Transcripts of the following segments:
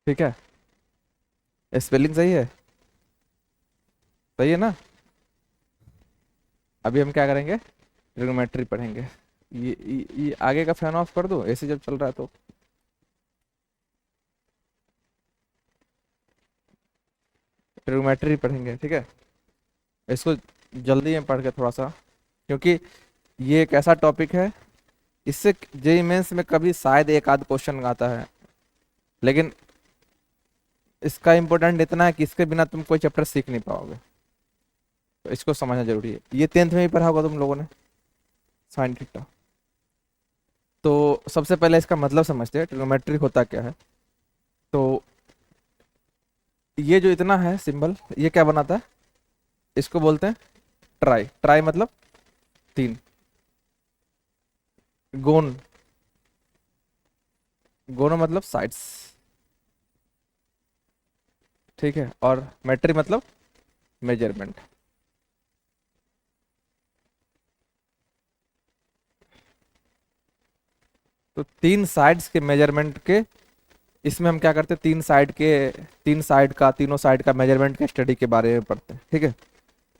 ठीक है, स्पेलिंग सही है? सही है ना? अभी हम क्या करेंगे, ट्रिग्नोमेट्री पढ़ेंगे। ये आगे का फैन ऑफ कर दो, ऐसे जब चल रहा है तो। ट्रिग्नोमेट्री पढ़ेंगे, ठीक है। इसको जल्दी में पढ़ के थोड़ा सा, क्योंकि ये एक ऐसा टॉपिक है, इससे जेईई मेंस में कभी शायद एक आध क्वेश्चन आता है, लेकिन इसका इम्पोर्टेंट इतना है कि इसके बिना तुम कोई चैप्टर सीख नहीं पाओगे। तो इसको समझना जरूरी है। ये 10th में ही पढ़ा होगा तुम लोगों ने, साइन थीटा। तो सबसे पहले इसका मतलब समझते हैं, ट्रिग्नोमेट्री होता क्या है। तो ये जो इतना है सिंबल, ये क्या बनाता है? इसको बोलते हैं ट्राई। ट्राई मतलब तीन। गोन, गोनो मतलब साइड्स, ठीक है। और मेट्री मतलब मेजरमेंट। तो तीन साइड्स के मेजरमेंट के, इसमें हम क्या करते हैं, तीन साइड के, तीन साइड का, तीनों साइड का मेजरमेंट के स्टडी के बारे में पढ़ते हैं, ठीक है।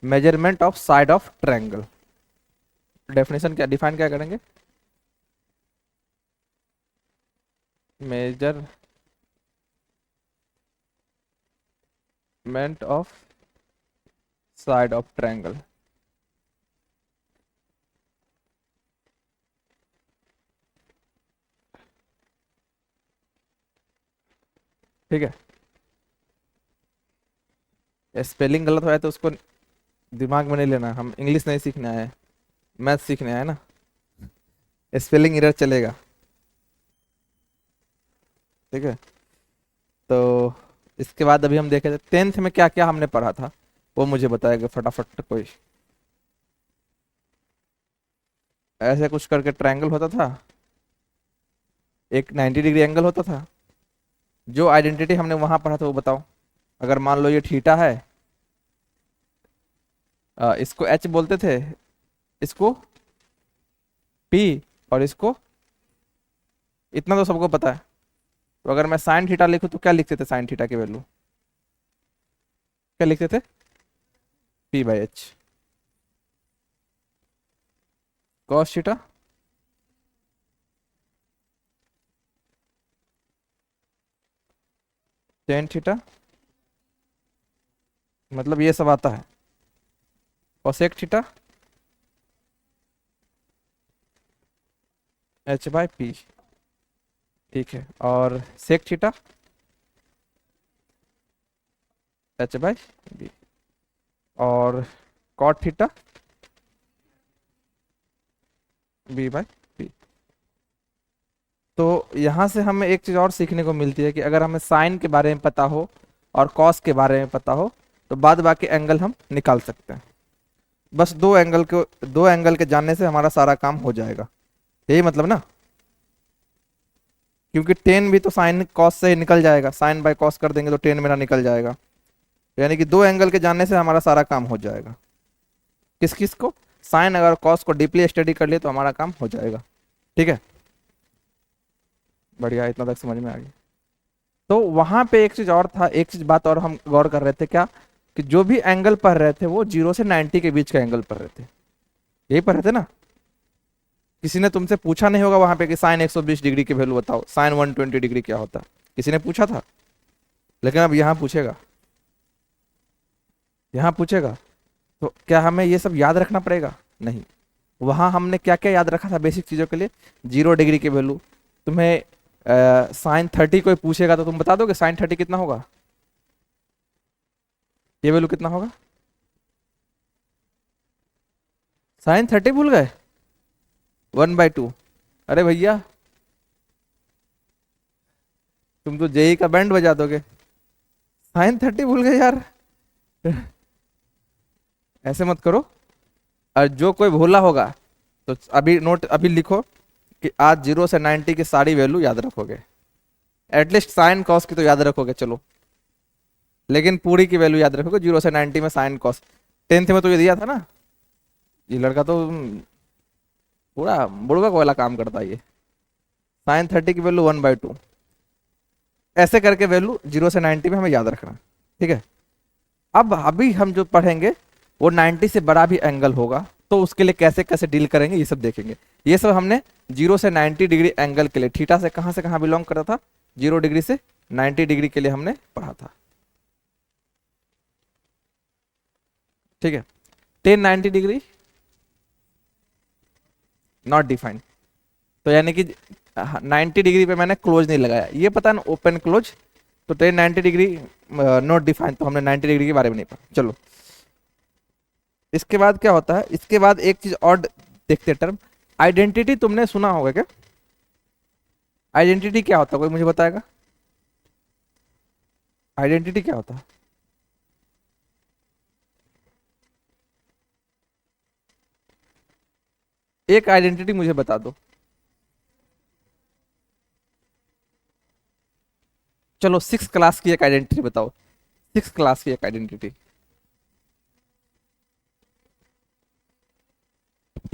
Measurement of side of triangle, definition क्या, डिफाइन क्या करेंगे? Measurement of side of triangle, ठीक है। स्पेलिंग गलत हो है तो उसको दिमाग में नहीं लेना, हम इंग्लिश नहीं सीखने आए हैं, मैथ सीखने आए ना। स्पेलिंग एरर चलेगा, ठीक है। तो इसके बाद अभी हम देखे थे 10th में क्या क्या हमने पढ़ा था, वो मुझे बताएगा फटाफट कोई। ऐसे कुछ करके ट्रायंगल होता था, एक 90 डिग्री एंगल होता था। जो आइडेंटिटी हमने वहां पढ़ा था वो बताओ। अगर मान लो ये थीटा है, इसको एच बोलते थे, इसको पी, और इसको, इतना तो सबको पता है। तो अगर मैं साइन थीटा लिखूं तो क्या लिखते थे, साइन थीटा की वैल्यू क्या लिखते थे? P by H. Cos theta, tan theta, मतलब ये सब आता है। Cosec theta, H by P, ठीक है। और sec theta, H by B. और cot theta, B by P. तो यहाँ से हमें एक चीज़ और सीखने को मिलती है कि अगर हमें साइन के बारे में पता हो और कॉस के बारे में पता हो, तो बाद बाकी एंगल हम निकाल सकते हैं। बस दो एंगल के जानने से हमारा सारा काम हो जाएगा, यही मतलब ना। क्योंकि टेन भी तो साइन कॉस से ही निकल जाएगा, साइन बाय कॉस कर देंगे तो टेन मेरा निकल जाएगा। यानी कि दो एंगल के जानने से हमारा सारा काम हो जाएगा। किस किस को? साइन अगर कॉस को डीपली स्टडी कर लिए तो हमारा काम हो जाएगा, ठीक है। बढ़िया, इतना तक समझ में आ गया। तो वहां पे एक चीज और था, एक चीज बात और हम गौर कर रहे थे क्या, कि जो भी एंगल पढ़ रहे थे वो 0 से 90 के बीच का एंगल पढ़ रहे थे, यही पढ़ रहे थे ना। किसी ने तुमसे पूछा नहीं होगा वहां पे कि साइन 120 डिग्री की वैल्यू बताओ, साइन 120 डिग्री क्या होता है, किसी ने पूछा था? लेकिन अब यहाँ पूछेगा, यहाँ पूछेगा। तो क्या हमें ये सब याद रखना पड़ेगा? नहीं। वहां हमने क्या क्या याद रखा था बेसिक चीजों के लिए? 0 डिग्री की वैल्यू। तुम्हें साइन 30 कोई पूछेगा तो तुम बता दोगे साइन 30 कितना होगा? ये वैल्यू कितना होगा? साइन 30 भूल गए? 1/2। अरे भैया, तुम तो जेई का बैंड बजा दोगे, साइन 30 भूल गए यार। ऐसे मत करो। और जो कोई भूला होगा तो अभी नोट, अभी लिखो कि आज 0 से 90 की सारी वैल्यू याद रखोगे। एटलीस्ट साइन कॉस की तो याद रखोगे, चलो। लेकिन पूरी की वैल्यू याद रखोगे, 0 से 90 में साइन कॉस। 10th में तो ये दिया था ना। ये लड़का तो पूरा बुड़बक वाला काम करता है ये। साइन 30 की वैल्यू 1/2। ऐसे करके वैल्यू 0 से 90 में हमें याद रखना, ठीक है। अब अभी हम जो पढ़ेंगे वो 90 से बड़ा भी एंगल होगा, तो उसके लिए कैसे कैसे डील करेंगे ये सब देखेंगे। ये सब हमने 0 से 90 डिग्री एंगल के लिए, थीटा से कहाँ बिलोंग करता था, 0 डिग्री से 90 डिग्री के लिए हमने पढ़ा था, ठीक है। 10 90 डिग्री नॉट डिफाइंड, तो यानी कि 90 डिग्री पे मैंने क्लोज नहीं लगाया, ये पता ना ओपन क्लोज, तो 10 90 डिग्री नॉट डिफाइंड, तो हमने 90 डिग्री के बारे में नहीं पढ़ा। चलो इसके बाद क्या होता है, इसके बाद एक चीज और देखते हैं, टर्म आइडेंटिटी। तुमने सुना होगा क्या, आइडेंटिटी क्या होता है, कोई मुझे बताएगा, आइडेंटिटी क्या होता है? एक आइडेंटिटी मुझे बता दो। चलो 6 क्लास की एक आइडेंटिटी बताओ, 6 क्लास की एक आइडेंटिटी।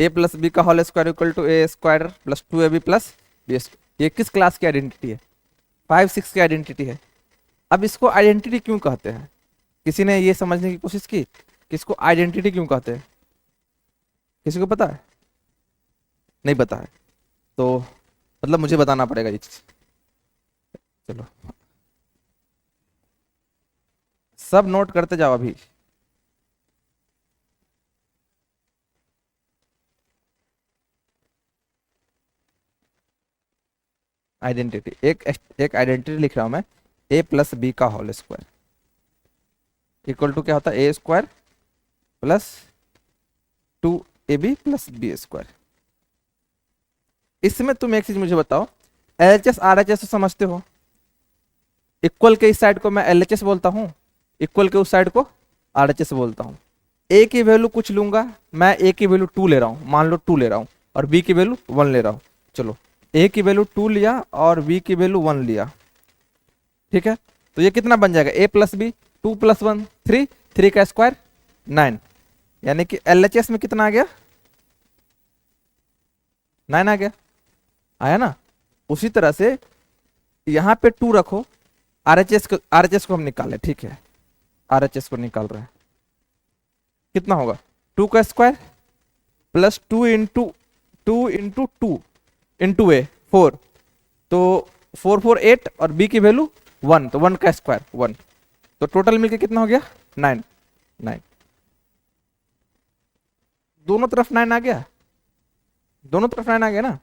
ए प्लस बी का whole square equal to A square plus 2ab plus B, ये किस क्लास की आइडेंटिटी है? 5 6 की आइडेंटिटी है। अब इसको आइडेंटिटी क्यों कहते हैं, किसी ने ये समझने की कोशिश की कि इसको आइडेंटिटी क्यों कहते हैं? किसी को पता है? नहीं पता है, तो मतलब मुझे बताना पड़ेगा ये चीज। चलो सब नोट करते जाओ अभी। आइडेंटिटी, एक आइडेंटिटी लिख रहा हूं मैं, ए प्लस बी का होल स्क्वायर इक्वल टू क्या होता है, a square plus 2ab plus B square. इसमें तुम एक चीज मुझे बताओ, एलएचएस आरएचएस तो समझते हो, इक्वल के इस साइड को मैं एलएचएस बोलता हूँ, इक्वल के उस साइड को आरएचएस बोलता हूँ। ए की वैल्यू कुछ लूंगा, मैं ए की वैल्यू 2 ले रहा हूँ, मान लो 2 ले रहा हूँ, और बी की वैल्यू 1 ले रहा हूँ। चलो ए की वैल्यू 2 लिया और बी की वैल्यू 1 लिया, ठीक है। तो ये कितना बन जाएगा, ए प्लस बी, 2 प्लस 1 3, 3 का स्क्वायर 9, यानी कि एलएचएस में कितना आ गया, 9 आ गया, आया ना। उसी तरह से यहाँ पे 2 रखो, आरएचएस को हम निकाले, ठीक है, आरएचएस को निकाल रहे हैं, कितना होगा 2 का स्क्वायर प्लस 2 इंटू ए 4, तो 4 4 8, और बी की वैल्यू 1, तो 1 का स्क्वायर 1, तो टोटल मिलके कितना हो गया 9 9। दोनों तरफ 9 आ गया, दोनों तरफ 9 आ गया ना।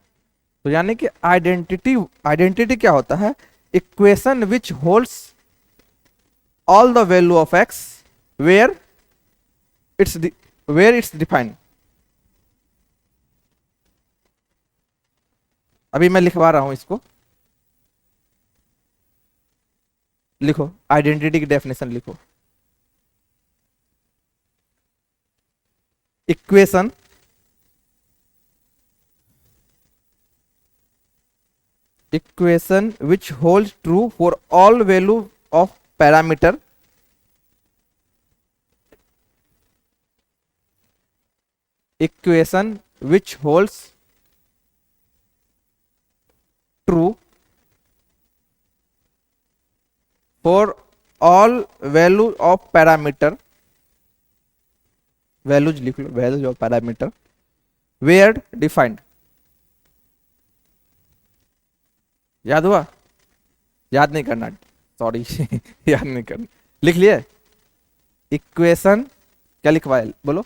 तो यानी कि आइडेंटिटी, आइडेंटिटी क्या होता है, equation which holds all the value of X where it's defined. अभी मैं लिखवा रहा हूं इसको, लिखो आइडेंटिटी की डेफिनेशन लिखो, equation which holds true for all value of parameter equation which holds true for all value of parameter, values लिख लो, values of parameter where defined। याद हुआ? याद नहीं करना, सॉरी याद नहीं करना, लिख लिए। इक्वेशन क्या लिखवाए बोलो,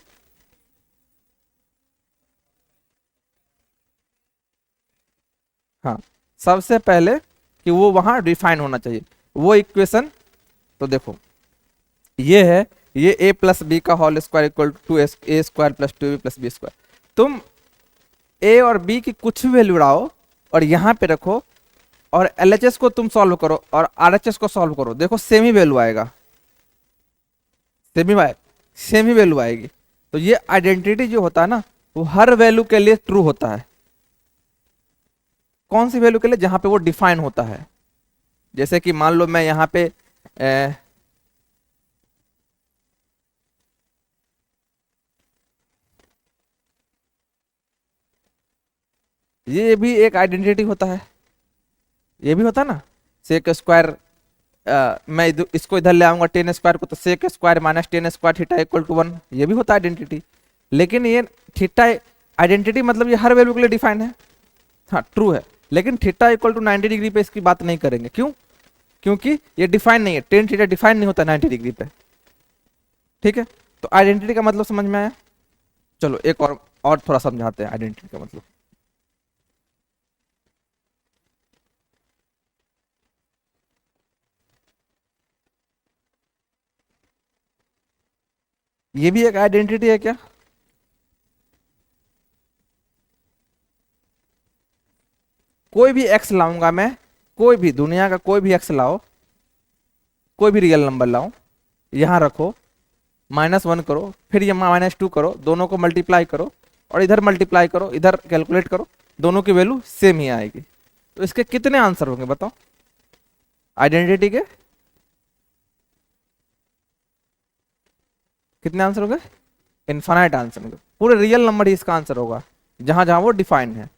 हाँ सबसे पहले कि वो वहां डिफाइन होना चाहिए वो इक्वेशन। तो देखो ये है, ये ए प्लस बी का whole square equal to A square plus 2b plus B square. तुम ए और बी की कुछ भी वैल्यू उड़ाओ और यहाँ पे रखो, और एलएचएस को तुम सॉल्व करो और आरएचएस को सॉल्व करो, देखो सेम ही वैल्यू आएगा, सेम ही वैल्यू आएगी। तो ये आइडेंटिटी जो होता है ना, वो हर वैल्यू के लिए ट्रू होता है। कौन सी वैल्यू के लिए? जहां पे वो डिफाइन होता है। जैसे कि मान लो मैं यहाँ पे ये भी एक आइडेंटिटी होता है, ये भी होता है ना, सेक स्क्वायर मैं इसको इधर ले आऊंगा टेन स्क्वायर को, तो sec square minus tan square theta equal to 1, ये भी होता है आइडेंटिटी। लेकिन ये थीटा आइडेंटिटी मतलब ये हर वैल्यू के लिए डिफाइन है, हाँ ट्रू है। लेकिन थीटा इक्वल टू 90 डिग्री पे इसकी बात नहीं करेंगे, क्यों? क्योंकि ये डिफाइन नहीं है, टेन थीटा डिफाइन नहीं होता 90 डिग्री पे, ठीक है। तो आइडेंटिटी का मतलब समझ में आया। चलो एक और थोड़ा समझाते हैं आइडेंटिटी का मतलब। ये भी एक आइडेंटिटी है क्या? कोई भी एक्स लाऊंगा मैं, कोई भी दुनिया का कोई भी एक्स लाओ, कोई भी रियल नंबर लाओ, यहां रखो, -1 करो, फिर ये -2 करो, दोनों को मल्टीप्लाई करो, और इधर मल्टीप्लाई करो, इधर कैलकुलेट करो, दोनों की वैल्यू सेम ही आएगी। तो इसके कितने आंसर होंगे बताओ आइडेंटिटी के? कितने आंसर होंगे? इनफाइनाइट आंसर होंगे, पूरे रियल नंबर ही इसका आंसर होगा, जहां जहां वो डिफाइंड है।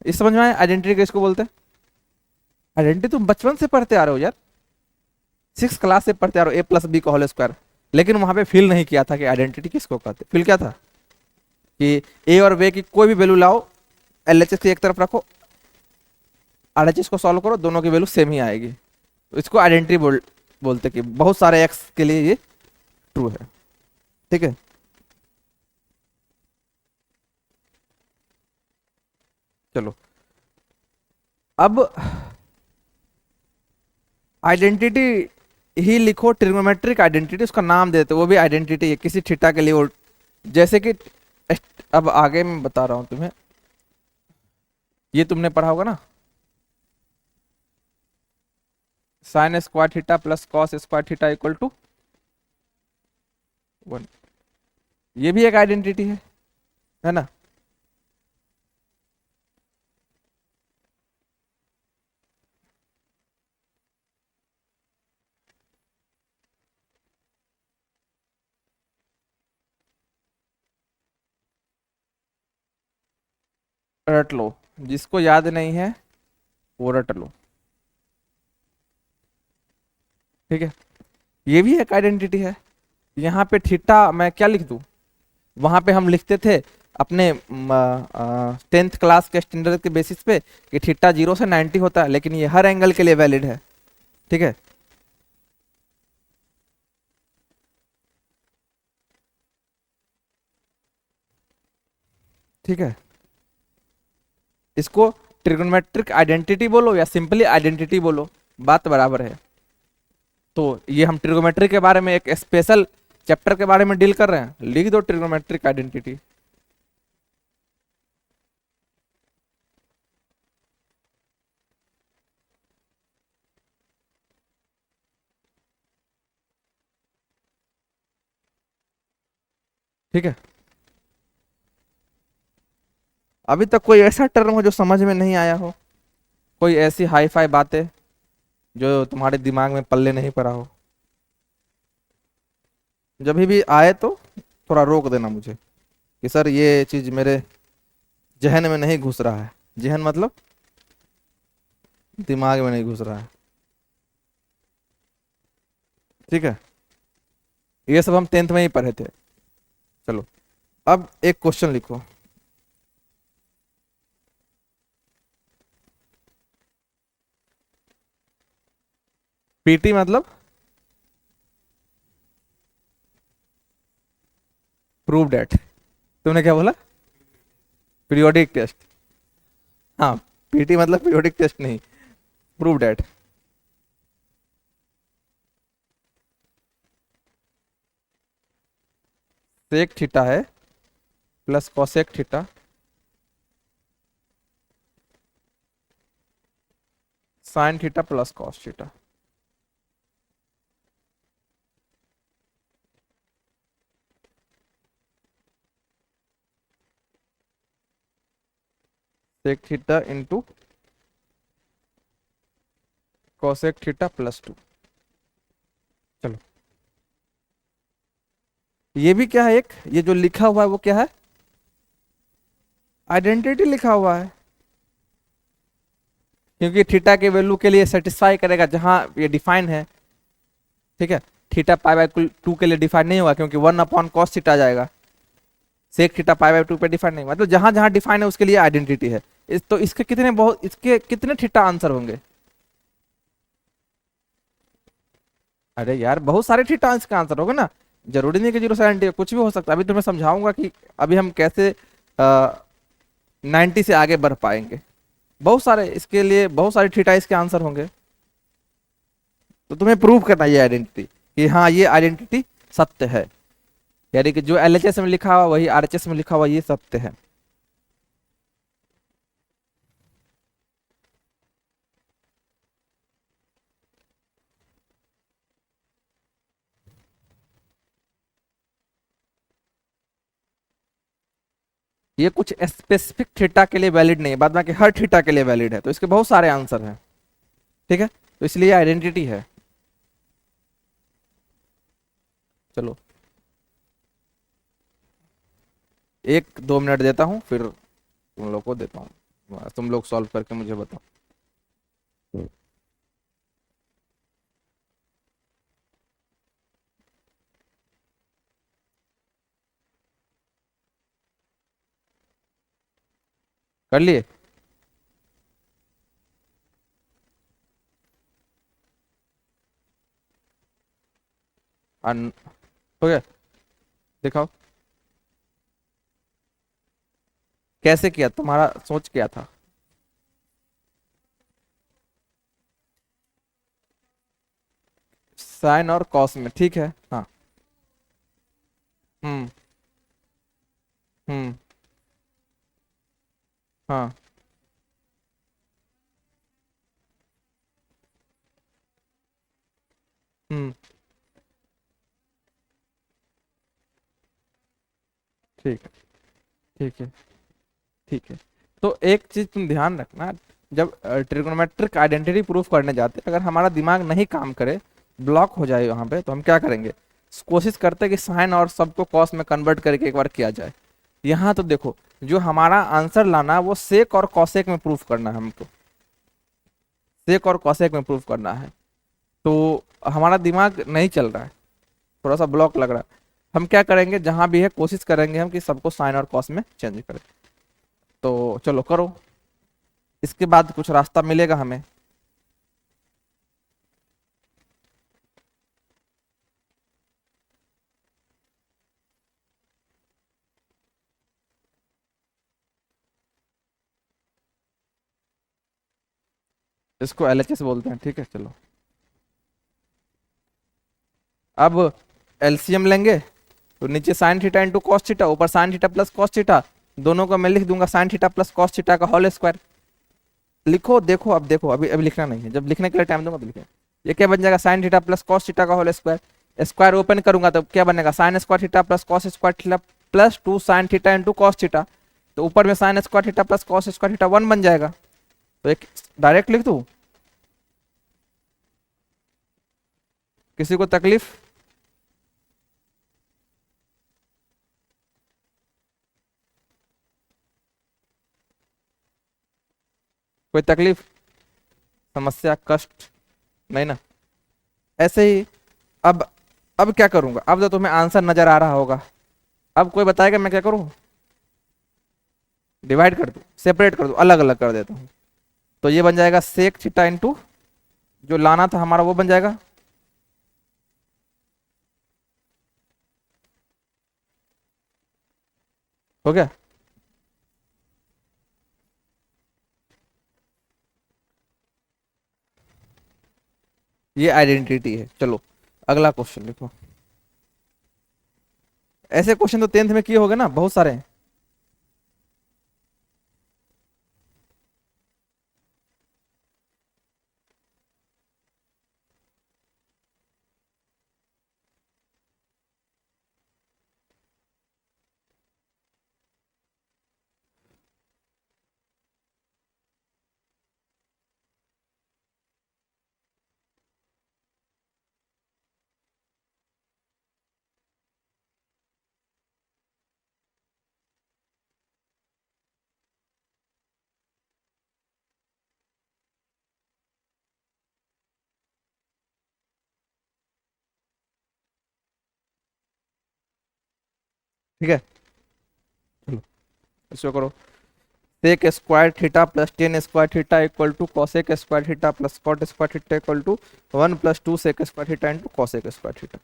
इस समझ में आया आइडेंटिटी किसको बोलते हैं? आइडेंटिटी तुम बचपन से पढ़ते आ रहे हो यार, 6 क्लास से पढ़ते आ रहे हो, a+b का होल स्क्वायर। लेकिन वहां पे फील नहीं किया था कि आइडेंटिटी किसको कहते, फील क्या था कि ए और बी की कोई भी वैल्यू लाओ, एलएचएस की एक तरफ रखो, आरएचएस को सॉल्व करो, दोनों की वैल्यू सेम ही आएगी। तो इसको आइडेंटिटी बोलते कि बहुत सारे एक्स के लिए ये ट्रू है, ठीक है। चलो अब आइडेंटिटी ही लिखो, ट्रिग्नोमेट्रिक आइडेंटिटी उसका नाम देते, वो भी आइडेंटिटी है किसी थीटा के लिए। वो जैसे कि अब आगे मैं बता रहा हूं तुम्हें, ये तुमने पढ़ा होगा ना, sine square theta plus cos square theta equal to 1, ये भी एक आइडेंटिटी है ना। रट लो, जिसको याद नहीं है वो रट लो, ठीक है। ये भी एक आइडेंटिटी है। यहाँ पे थीटा मैं क्या लिख दूं, वहां पे हम लिखते थे अपने 10th क्लास के स्टैंडर्ड के बेसिस पे कि थीटा 0 से 90 होता है, लेकिन ये हर एंगल के लिए वैलिड है, ठीक है। ठीक है, इसको ट्रिग्नोमेट्रिक आइडेंटिटी बोलो या सिंपली आइडेंटिटी बोलो, बात बराबर है। तो ये हम ट्रिग्नोमेट्री के बारे में एक स्पेशल चैप्टर के बारे में डील कर रहे हैं, लिख दो ट्रिग्नोमेट्रिक आइडेंटिटी। ठीक है, अभी तक कोई ऐसा टर्म हो जो समझ में नहीं आया हो, कोई ऐसी हाई फाई बातें जो तुम्हारे दिमाग में पल्ले नहीं पड़ा हो? जब भी आए तो थोड़ा रोक देना मुझे कि सर ये चीज मेरे जहन में नहीं घुस रहा है। जहन मतलब दिमाग में नहीं घुस रहा है, ठीक है। ये सब हम 10th में ही पढ़े थे। चलो अब एक क्वेश्चन लिखो, पीटी मतलब प्रूव डेट। तुमने क्या बोला? Periodic test. हाँ, पीटी मतलब पीरियोडिक टेस्ट नहीं, प्रूव डेट। सेक थीटा है plus cosec theta sine theta plus cos theta. Sec theta into cosec theta +2। चलो ये भी क्या है, एक ये जो लिखा हुआ है वो क्या है? आइडेंटिटी लिखा हुआ है। क्योंकि थीटा के वैल्यू के लिए सेटिस्फाई करेगा जहां ये डिफाइन है। ठीक है। थीटा पाई बाय 2 के लिए डिफाइन नहीं होगा, क्योंकि 1/cos थीटा जाएगा। सेक थीटा पाई बाय 2 पे डिफाइन नहीं, मतलब जहां जहां डिफाइन है उसके लिए आइडेंटिटी है। तो इसके कितने थीटा आंसर होंगे? अरे यार, बहुत सारे थीटा इसका आंसर होगा ना। जरूरी नहीं कि 0 से 90, कुछ भी हो सकता है। अभी तुम्हें समझाऊंगा कि अभी हम कैसे 90 से आगे बढ़ पाएंगे। बहुत सारे इसके लिए, बहुत सारे थीटा इसके आंसर होंगे। तो तुम्हें प्रूव करना ये आइडेंटिटी, कि हाँ ये आइडेंटिटी सत्य है। यानी कि जो एलएचएस में लिखा हुआ वही आरएचएस में लिखा हुआ, ये सत्य है। ये कुछ स्पेसिफिक थीटा के लिए वैलिड नहीं है, बाद बाकी हर थीटा के लिए वैलिड है, तो इसके बहुत सारे आंसर हैं। ठीक है, तो इसलिए आइडेंटिटी है। चलो, 1-2 मिनट देता हूँ, फिर तुम लोग को देता हूँ, तुम लोग सॉल्व करके मुझे बताओ। कर लिए? अन हो गया? दिखाओ कैसे किया, तुम्हारा सोच क्या था? साइन और कॉस में, ठीक है, हाँ। हम्म। हम्म। हाँ। हम्म। ठीक है। ठीक है। ठीक है। तो एक चीज तुम ध्यान रखना, जब ट्रिग्नोमेट्रिक आइडेंटिटी प्रूफ करने जाते हैं, अगर हमारा दिमाग नहीं काम करे, ब्लॉक हो जाए वहां पे, तो हम क्या करेंगे? कोशिश करते हैं कि साइन और सबको कॉस में कन्वर्ट करके एक बार किया जाए। यहाँ तो देखो, जो हमारा आंसर लाना है वो सेक और कॉसेक में प्रूफ करना है हमको। सेक और कॉसेक में प्रूफ करना है। तो हमारा दिमाग नहीं चल रहा है, थोड़ा सा ब्लॉक लग रहा है। हम क्या करेंगे, जहां भी है कोशिश करेंगे हम कि सबको साइन और कॉस में चेंज करें। तो चलो करो, इसके बाद कुछ रास्ता मिलेगा हमें। इसको एलएचएस बोलते हैं, ठीक है, चलो। अब एलसीएम लेंगे, तो नीचे sine theta into cos theta, ऊपर sine theta plus cos theta. दोनों को मैं लिख दूंगा sine theta plus cos theta का होल स्क्वायर। लिखो, देखो, अब देखो, अभी अभी लिखना नहीं है, जब लिखने के लिए टाइम दूंगा तो लिखे। ये क्या बन जाएगा, sign theta plus cos theta का होल स्क्वायर। स्क्वायर ओपन करूंगा तो क्या बनेगा, sign square theta plus cos square theta plus 2 sign theta into cos theta. तो ऊपर में sign square theta plus cos square theta 1 बन जाएगा। तो एक डायरेक्ट लिख दूं, किसी को तकलीफ? कोई तकलीफ, समस्या, कष्ट? नहीं ना? ऐसे ही। अब अब क्या करूंगा, अब तो तुम्हें आंसर नजर आ रहा होगा। अब कोई बताएगा मैं क्या करूं? डिवाइड कर दूं, सेपरेट कर दूं, अलग अलग कर देता हूं। तो ये बन जाएगा सेक थीटा इंटू, जो लाना था हमारा वो बन जाएगा। हो गया? ये आइडेंटिटी है। चलो, अगला क्वेश्चन लिखो। ऐसे क्वेश्चन तो 10th में किए होगे ना, बहुत सारे। ठीक है, चलो इसको करो। Sec square theta plus tan square theta equal to cosec square theta plus cot square theta equal to 1 + 2 sec square theta into cosec square theta.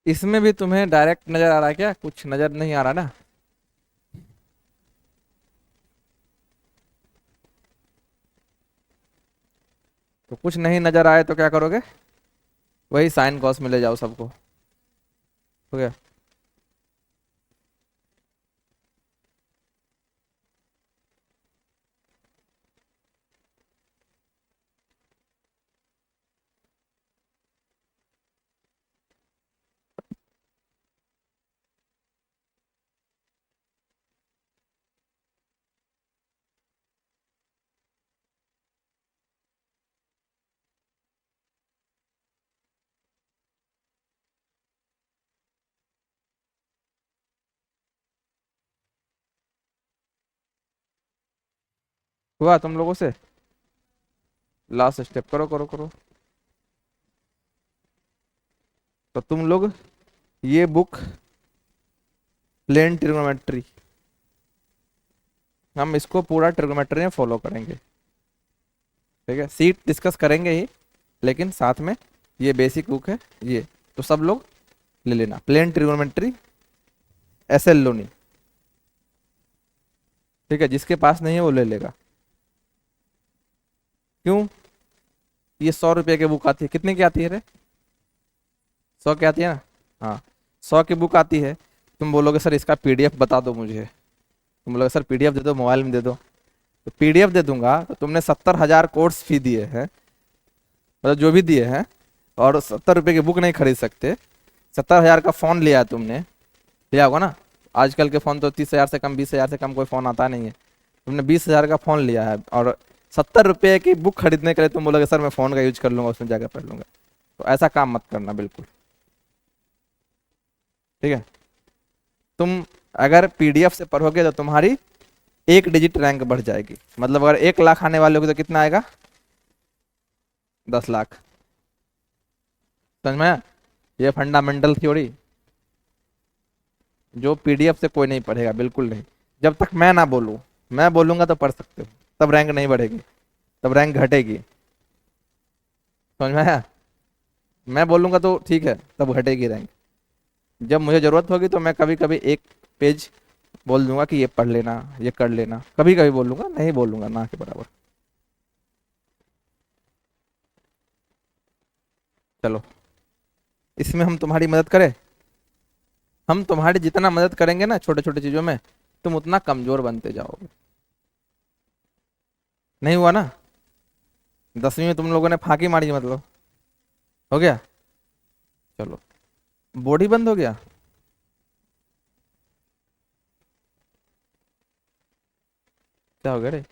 इसमें भी तुम्हें डायरेक्ट नजर आ रहा है क्या? कुछ नजर नहीं आ रहा ना? तो कुछ नहीं नजर आए तो क्या करोगे? वही साइन कॉस में ले जाओ सबको। हो गया। हुआ तुम लोगों से? लास्ट स्टेप करो करो करो। तो तुम लोग ये बुक प्लेन ट्रिग्नोमेट्री, हम इसको पूरा ट्रिग्नोमेट्री में फॉलो करेंगे। ठीक है, सीट डिस्कस करेंगे ही, लेकिन साथ में ये बेसिक बुक है ये, तो सब लोग ले लेना। Plane trigonometry S L Loney. ठीक है, जिसके पास नहीं है वो ले लेगा। क्यों? ये 100 रुपये की बुक आती है, कितने की आती है रे? 100 की आती है ना? हाँ, 100 की बुक आती है। तुम बोलोगे सर इसका पीडीएफ बता दो मुझे, तुम बोलोगे सर पीडीएफ दे दो, मोबाइल में दे दो। तो पीडीएफ दे दूंगा तो तुमने 70,000 कोर्स फी दिए हैं, मतलब जो भी दिए हैं, और 70 रुपये की बुक नहीं खरीद सकते। 70,000 का फोन लिया है तुमने, लिया होगा ना? आजकल के फोन तो 30,000 से कम, 20,000 से कम कोई फोन आता नहीं है। तुमने 20,000 का फोन लिया है और 70 रुपये की बुक खरीदने के लिए तुम बोलोगे सर मैं फोन का यूज कर लूंगा, उसमें जाकर पढ़ लूंगा। तो ऐसा काम मत करना बिल्कुल। ठीक है, तुम अगर पीडीएफ से पढ़ोगे तो तुम्हारी 1 डिजिट रैंक बढ़ जाएगी। मतलब अगर 1 लाख आने वाले होगे तो कितना आएगा? 10 लाख। समझ में आया? ये फंडामेंटल थ्योरी जो पीडीएफ से कोई नहीं पढ़ेगा, बिल्कुल नहीं। जब तक मैं ना बोलूं, मैं बोलूंगा तो पढ़ सकते हो, तब रैंक नहीं बढ़ेगी, तब रैंक घटेगी। समझ में आया? मैं बोलूंगा तो ठीक है, तब घटेगी रैंक। जब मुझे जरूरत होगी तो मैं कभी कभी एक पेज बोल दूंगा कि ये पढ़ लेना, ये कर लेना, कभी कभी बोलूंगा, नहीं बोलूंगा ना के बराबर। चलो, इसमें हम तुम्हारी मदद करें। हम तुम्हारी जितना मदद करेंगे ना छोटे छोटे चीजों में, तुम उतना कमजोर बनते जाओगे। नहीं हुआ ना? 10वीं में तुम लोगों ने फांकी मारी मतलब। हो गया? चलो, बॉडी बंद हो गया। क्या हो गया रे?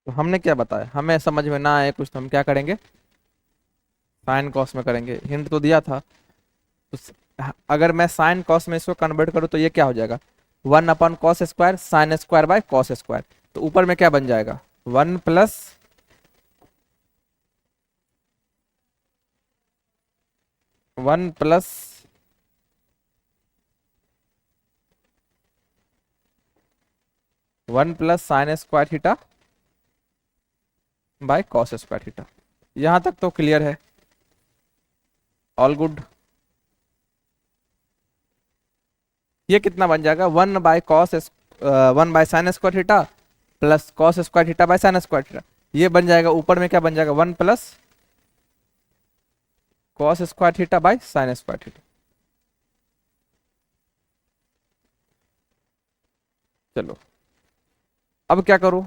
तो हमने क्या बताया, हमें समझ में ना आए कुछ तो हम क्या करेंगे, साइन कॉस में करेंगे। हिंट तो दिया था। तो अगर मैं साइन कॉस में इसको कन्वर्ट करूँ तो ये क्या हो जाएगा, 1/cos² sine square by cos square. तो ऊपर में क्या बन जाएगा, 1 plus sine square theta bye cos square theta. यहां तक तो क्लियर है, ऑल गुड। ये कितना बन जाएगा, 1/साइन square theta plus cos square theta by sine square theta. ये बन जाएगा, ऊपर में क्या बन जाएगा, 1 प्लस cos² बाय sin²। चलो अब क्या करूं,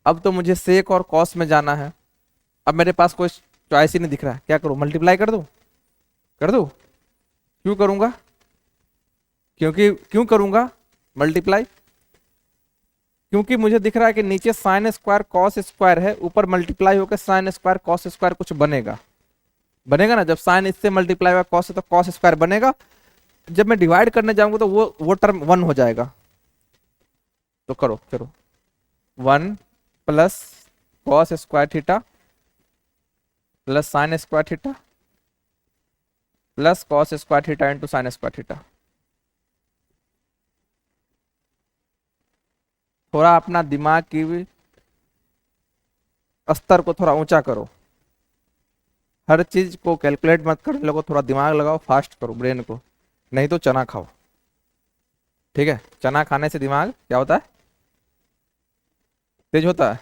अब तो मुझे सेक और कॉस में जाना है। अब मेरे पास कोई चॉइस ही नहीं दिख रहा है, क्या करूं, मल्टीप्लाई कर दूं, कर दूं। क्यों करूंगा, क्योंकि क्यों करूंगा मल्टीप्लाई, क्योंकि मुझे दिख रहा है कि नीचे साइन स्क्वायर कॉस स्क्वायर है, ऊपर मल्टीप्लाई होकर साइन स्क्वायर कॉस स्क्वायर कुछ बनेगा, बनेगा ना। जब साइन इससे मल्टीप्लाई हुआ कॉस से तो कॉस स्क्वायर बनेगा। जब मैं डिवाइड करने जाऊंगा तो वो टर्म 1 हो जाएगा। तो करो करो, 1 plus cos² theta plus sin² theta plus cos² theta into sin² theta. थोड़ा अपना दिमाग की स्तर को थोड़ा ऊंचा करो, हर चीज को कैलकुलेट मत करने लगो, थोड़ा दिमाग लगाओ, फास्ट करो ब्रेन को, नहीं तो चना खाओ। ठीक है, चना खाने से दिमाग क्या होता है, तेज होता है।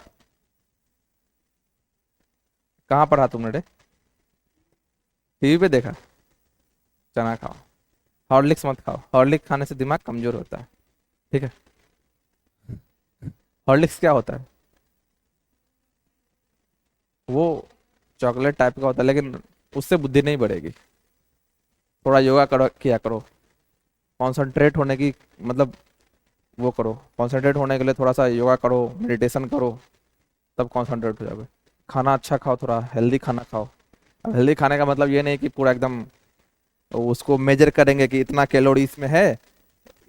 कहाँ पढ़ा तुमने रे, टीवी पे देखा। चना खाओ, हॉर्लिक्स मत खाओ, हॉर्लिक्स खाने से दिमाग कमजोर होता है। ठीक है, हॉर्लिक्स क्या होता है, वो चॉकलेट टाइप का होता है, लेकिन उससे बुद्धि नहीं बढ़ेगी। थोड़ा योगा करो, किया करो, कॉन्सेंट्रेट होने की, मतलब वो करो, कॉन्सेंट्रेट होने के लिए थोड़ा सा योगा करो, मेडिटेशन करो, तब कॉन्सेंट्रेट हो जाओगे। खाना अच्छा खाओ, थोड़ा हेल्दी खाना खाओ। अब हेल्दी खाने का मतलब ये नहीं कि पूरा एकदम उसको मेजर करेंगे कि इतना कैलोरी इसमें है,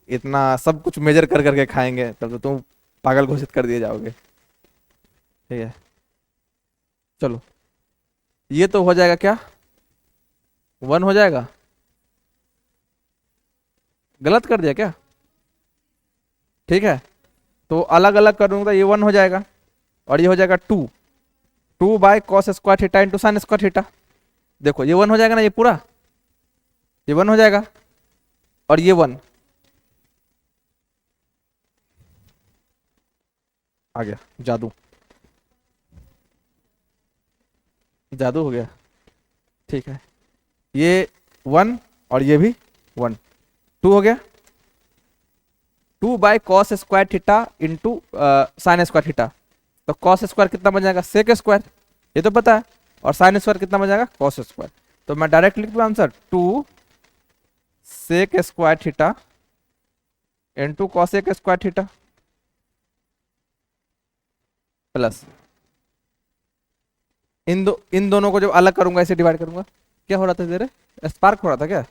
इतना सब कुछ मेजर कर करके खाएंगे, तब तो तुम पागल घोषित कर दिए जाओगे। ठीक है, चलो ये तो हो जाएगा क्या, 1 हो जाएगा। गलत कर दिया क्या, ठीक है। तो अलग अलग करूंगा तो ये 1 हो जाएगा, और ये हो जाएगा 2 2/cos² theta into sin² theta. देखो ये 1 हो जाएगा ना, ये पूरा ये 1 हो जाएगा, और ये 1 आ गया, जादू, जादू हो गया। ठीक है, ये 1 और ये भी 1, 2 हो गया। 2/cos² theta into sin² theta. तो कॉस स्क्वायर कितना बन जाएगा, सेक स्क्वायर, ये तो पता है। और साइन स्क्वायर कितना बन जाएगा, कॉस स्क्वायर। तो मैं डायरेक्ट लिख दूं answer, 2 sec² theta into cos² theta plus, इन दोनों को जब अलग करूंगा ऐसे डिवाइड करूंगा, क्या हो रहा था तेरे, स्पार्क हो रहा था क्या।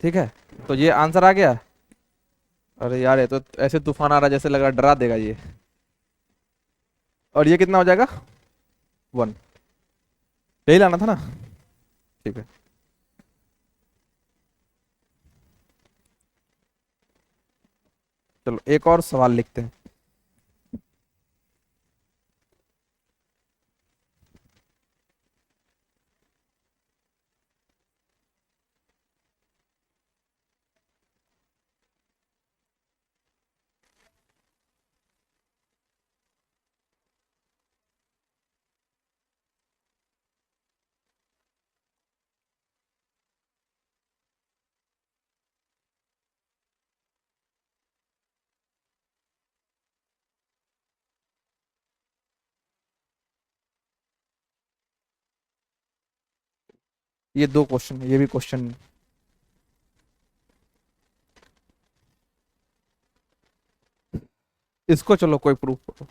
ठीक है, तो ये आंसर आ गया। अरे यार ये तो ऐसे तूफान आ रहा है जैसे लग रहा है डरा देगा ये। और ये कितना हो जाएगा, 1, यही लाना था ना। ठीक है, चलो एक और सवाल लिखते हैं। ये दो क्वेश्चन, ये भी क्वेश्चन। इसको चलो कोई प्रूफ करो।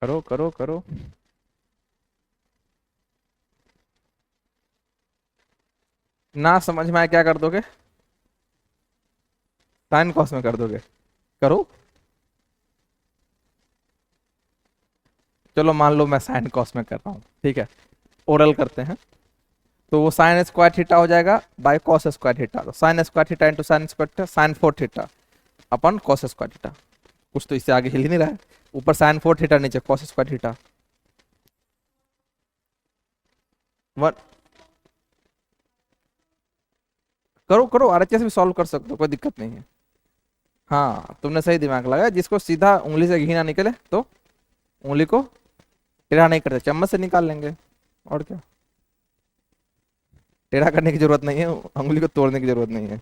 करो करो करो। ना समझ में आया क्या कर दोगे? साइन कॉस में कर दोगे? करो। चलो मान लो मैं साइन कॉस में कर रहा हूँ, ठीक है, ओरल करते हैं। तो वो साइन स्क्वायर थीटा हो जाएगा बाय कॉस स्क्वायर थीटा। तो sine square theta into sine square theta, sine four theta upon cos square theta. कुछ तो इससे आगे हिल ही नहीं रहा है। ऊपर साइन फोर थीटा, नीचे कॉस स्क्वायर थीटा। वन। करो करो, आरएचएस भी सॉल्व कर सकते हो, कोई दिक्कत नहीं है। हाँ तुमने सही दिमाग लगाया। जिसको सीधा उंगली से घी ना निकले तो उंगली को टेढ़ा नहीं करते, चम्मच से निकाल लेंगे, और क्या। टेढ़ा करने की जरूरत नहीं है, उंगली को तोड़ने की जरूरत नहीं है।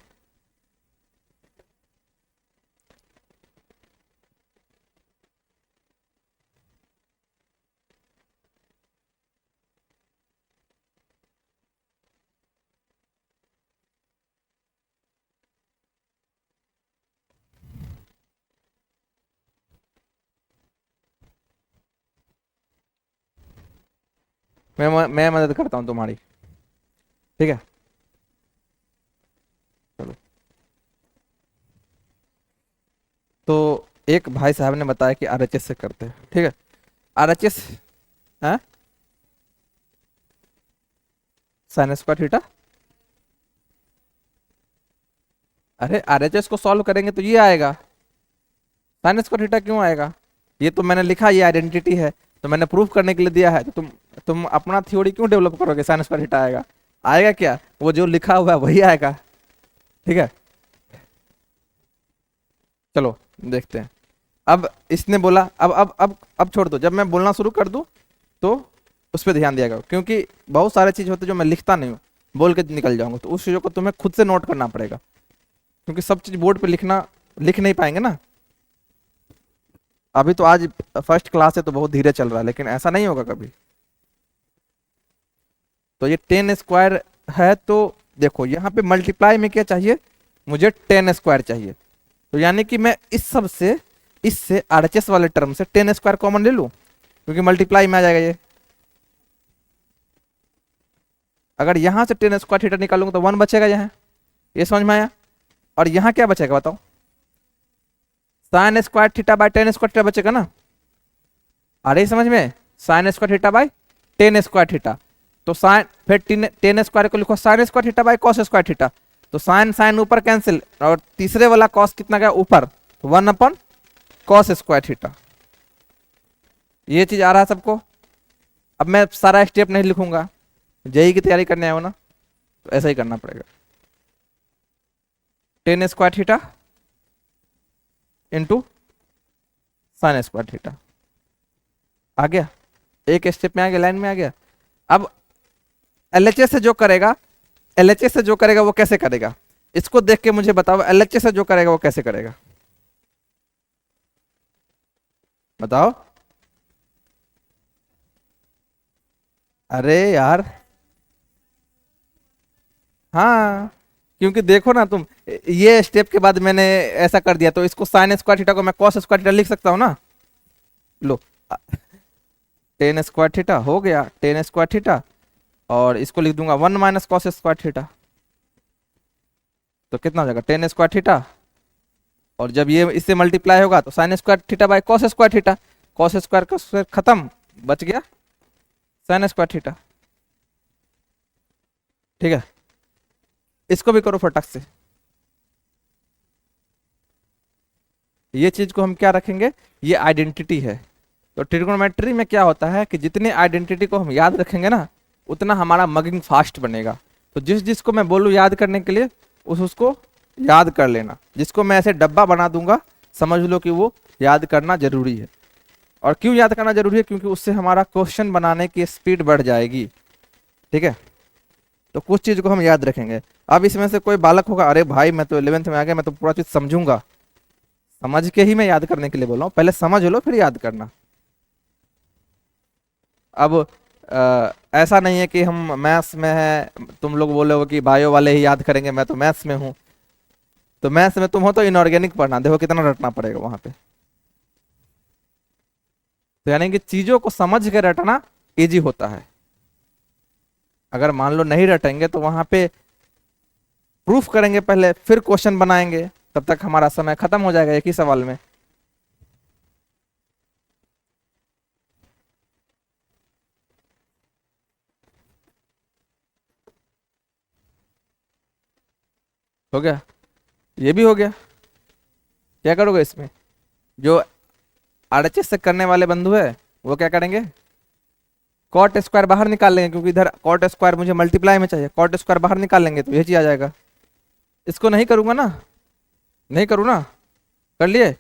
मैं मदद करता हूँ तुम्हारी, ठीक है। चलो। तो एक भाई साहब ने बताया कि आरएचएस से करते हैं, ठीक है। आरएचएस है साइन स्क्वायर थीटा। अरे आरएचएस को सॉल्व करेंगे तो ये आएगा। साइन स्क्वायर थीटा क्यों आएगा? ये तो मैंने लिखा, ये आइडेंटिटी है, तो मैंने प्रूफ करने के लिए दिया है। तो तुम अपना थ्योरी क्यों डेवलप करोगे? साइन स्क्वायर थीटा आएगा। आएगा क्या? वो जो लिखा हुआ है वही आएगा, ठीक है। चलो देखते हैं। अब इसने बोला, अब छोड़ दो। जब मैं बोलना शुरू कर दूं तो उस पर ध्यान दिया करो, क्योंकि बहुत सारे चीज होते हैं जो मैं लिखता नहीं हूँ, बोल के निकल जाऊंगा। तो उस चीजों को तुम्हें खुद से नोट करना पड़ेगा, क्योंकि सब चीज बोर्ड पे लिख नहीं पाएंगे ना। अभी तो आज फर्स्ट क्लास है तो बहुत धीरे चल रहा है, लेकिन ऐसा नहीं होगा कभी। तो ये 10 स्क्वायर है, तो देखो यहाँ पे मल्टीप्लाई में क्या चाहिए, मुझे 10 स्क्वायर चाहिए। तो यानी कि मैं इस सब से, इससे आरएचएस वाले टर्म से 10 स्क्वायर कॉमन ले लूं, क्योंकि मल्टीप्लाई में आ जाएगा ये। अगर यहां से 10 स्क्वायर थीटा निकालूंगा तो 1 बचेगा यहाँ। ये समझ में आया? और यहाँ क्या बचेगा बताओ? Sign square theta bye 10 square theta बचेगा ना। अरे समझ में, sign square theta bye 10 square theta. तो साइन फिर 10 स्क्वायर को लिखो sign square theta bye cos square theta. तो साइन साइन ऊपर कैंसिल, और तीसरे वाला कॉस कितना गया ऊपर, 1 कॉस स्क्वायर थीटा। ये चीज आ रहा है सबको? अब मैं सारा स्टेप नहीं लिखूंगा, जेई की तैयारी करने आए हो ना, तो ऐसा ही करना पड़ेगा। 10 square theta into sine square theta. आ गया? एक स्टेप में आ गया, लाइन में आ गया। अब एलएचएस से जो करेगा, एलएचएस से जो करेगा वो कैसे करेगा, इसको देख के मुझे बताओ। एलएचएस से जो करेगा वो कैसे करेगा, बताओ। अरे यार, हाँ, क्योंकि देखो ना तुम, ये स्टेप के बाद मैंने ऐसा कर दिया, तो इसको साइन स्क्वायर थीटा को मैं कॉस स्क्वायर थीटा लिख सकता हूँ ना। लो, 10 स्क्वायर थीटा हो गया, 10 स्क्वायर थीटा, और इसको लिख दूंगा 1 कॉस स्क्वायर थीटा। तो कितना हो जाएगा 10 स्क्वायर थीटा, और जब ये इससे मल्टीप्लाई होगा तो sine square theta bye cos square theta. Cos square का स्क्वायर खत्म, बच गया साइन स्क्वायर थीटा, ठीक है। इसको भी करो फटक से। ये चीज को हम क्या रखेंगे, ये आइडेंटिटी है। तो ट्रिग्नोमेट्री में क्या होता है कि जितने आइडेंटिटी को हम याद रखेंगे ना, उतना हमारा मगिंग फास्ट बनेगा। तो जिस जिसको मैं बोलूँ याद करने के लिए, उसको याद कर लेना। जिसको मैं ऐसे डब्बा बना दूंगा, समझ लो कि वो याद करना जरूरी है। और क्यों याद करना जरूरी है? क्योंकि उससे हमारा क्वेश्चन बनाने की स्पीड बढ़ जाएगी। ठीक है, तो कुछ चीज को हम याद रखेंगे। अब इसमें से कोई बालक होगा, अरे भाई मैं तो 11th में आ गया, मैं तो पूरा चीज समझूंगा। समझ के ही मैं याद करने के लिए बोल रहा हूँ, पहले समझ लो फिर याद करना। अब ऐसा नहीं है कि हम मैथ्स में है, तुम लोग बोले हो कि बायो वाले ही याद करेंगे, मैं तो मैथ्स में हूँ। तो मैथ्स में तुम हो तो इनऑर्गेनिक पढ़ना, देखो कितना रटना पड़ेगा वहां पे। तो यानी कि चीजों को समझ के रटना इजी होता है। अगर मान लो नहीं रटेंगे तो वहां पे प्रूफ करेंगे पहले, फिर क्वेश्चन बनाएंगे, तब तक हमारा समय खत्म हो जाएगा एक ही सवाल में। हो गया, ये भी हो गया। क्या करोगे इसमें? जो आरएचएस से करने वाले बंधु है वो क्या करेंगे? कॉट स्क्वायर बाहर निकाल लेंगे, क्योंकि इधर कॉट स्क्वायर मुझे मल्टीप्लाई में चाहिए, कॉट स्क्वायर बाहर निकाल लेंगे तो ये चीज आ जाएगा। इसको नहीं करूंगा ना, नहीं करूँ ना? कर लिए?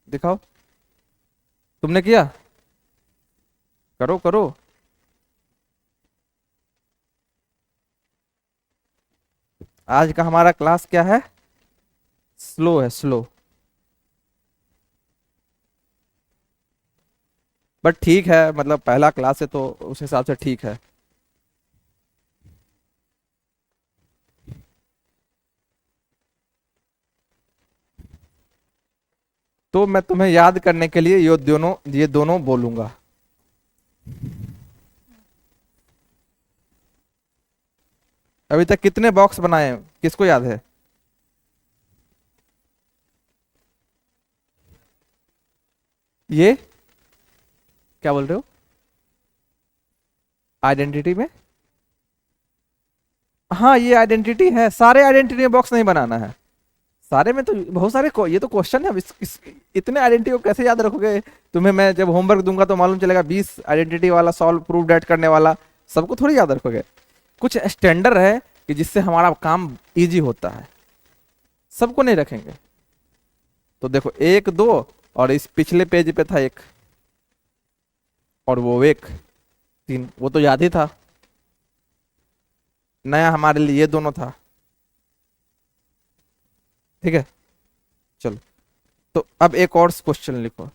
दिखाओ, तुमने किया? करो करो। आज का हमारा क्लास क्या है? स्लो है, स्लो। बट ठीक है, मतलब पहला क्लास है तो उस हिसाब से ठीक है। तो मैं तुम्हें याद करने के लिए ये दोनों बोलूंगा। अभी तक कितने बॉक्स बनाए हैं? किसको याद है? ये क्या बोल रहे हो? आइडेंटिटी में? हाँ, ये आइडेंटिटी है, सारे आइडेंटिटी में बॉक्स नहीं बनाना है। सारे में तो बहुत सारे ये तो क्वेश्चन है। अब इतने आइडेंटिटी को कैसे याद रखोगे? तुम्हें मैं जब होमवर्क दूंगा तो मालूम चलेगा 20 आइडेंटिटी वाला सॉल्व प्रूव डेट करने वाला, सबको थोड़ी याद रखोगे। कुछ स्टैंडर्ड है कि जिससे हमारा काम इजी होता है, सबको नहीं रखेंगे। तो देखो, एक दो, और इस पिछले पेज पे था एक, और वो एक तीन, वो तो याद ही था। नया हमारे लिए ये दोनों था। ठीक है, चलो। तो अब एक और क्वेश्चन लिखो।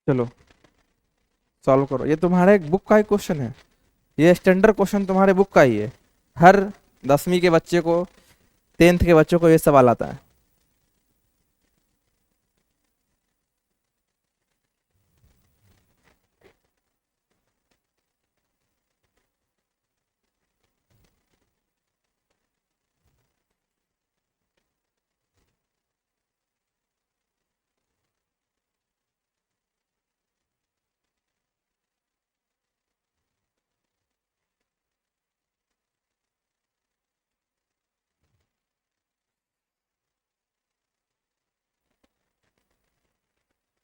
चलो सॉल्व करो, ये तुम्हारे एक बुक का ही क्वेश्चन है। ये स्टैंडर्ड क्वेश्चन तुम्हारे बुक का ही है। हर 10वीं के बच्चे को, 10th के बच्चों को ये सवाल आता है।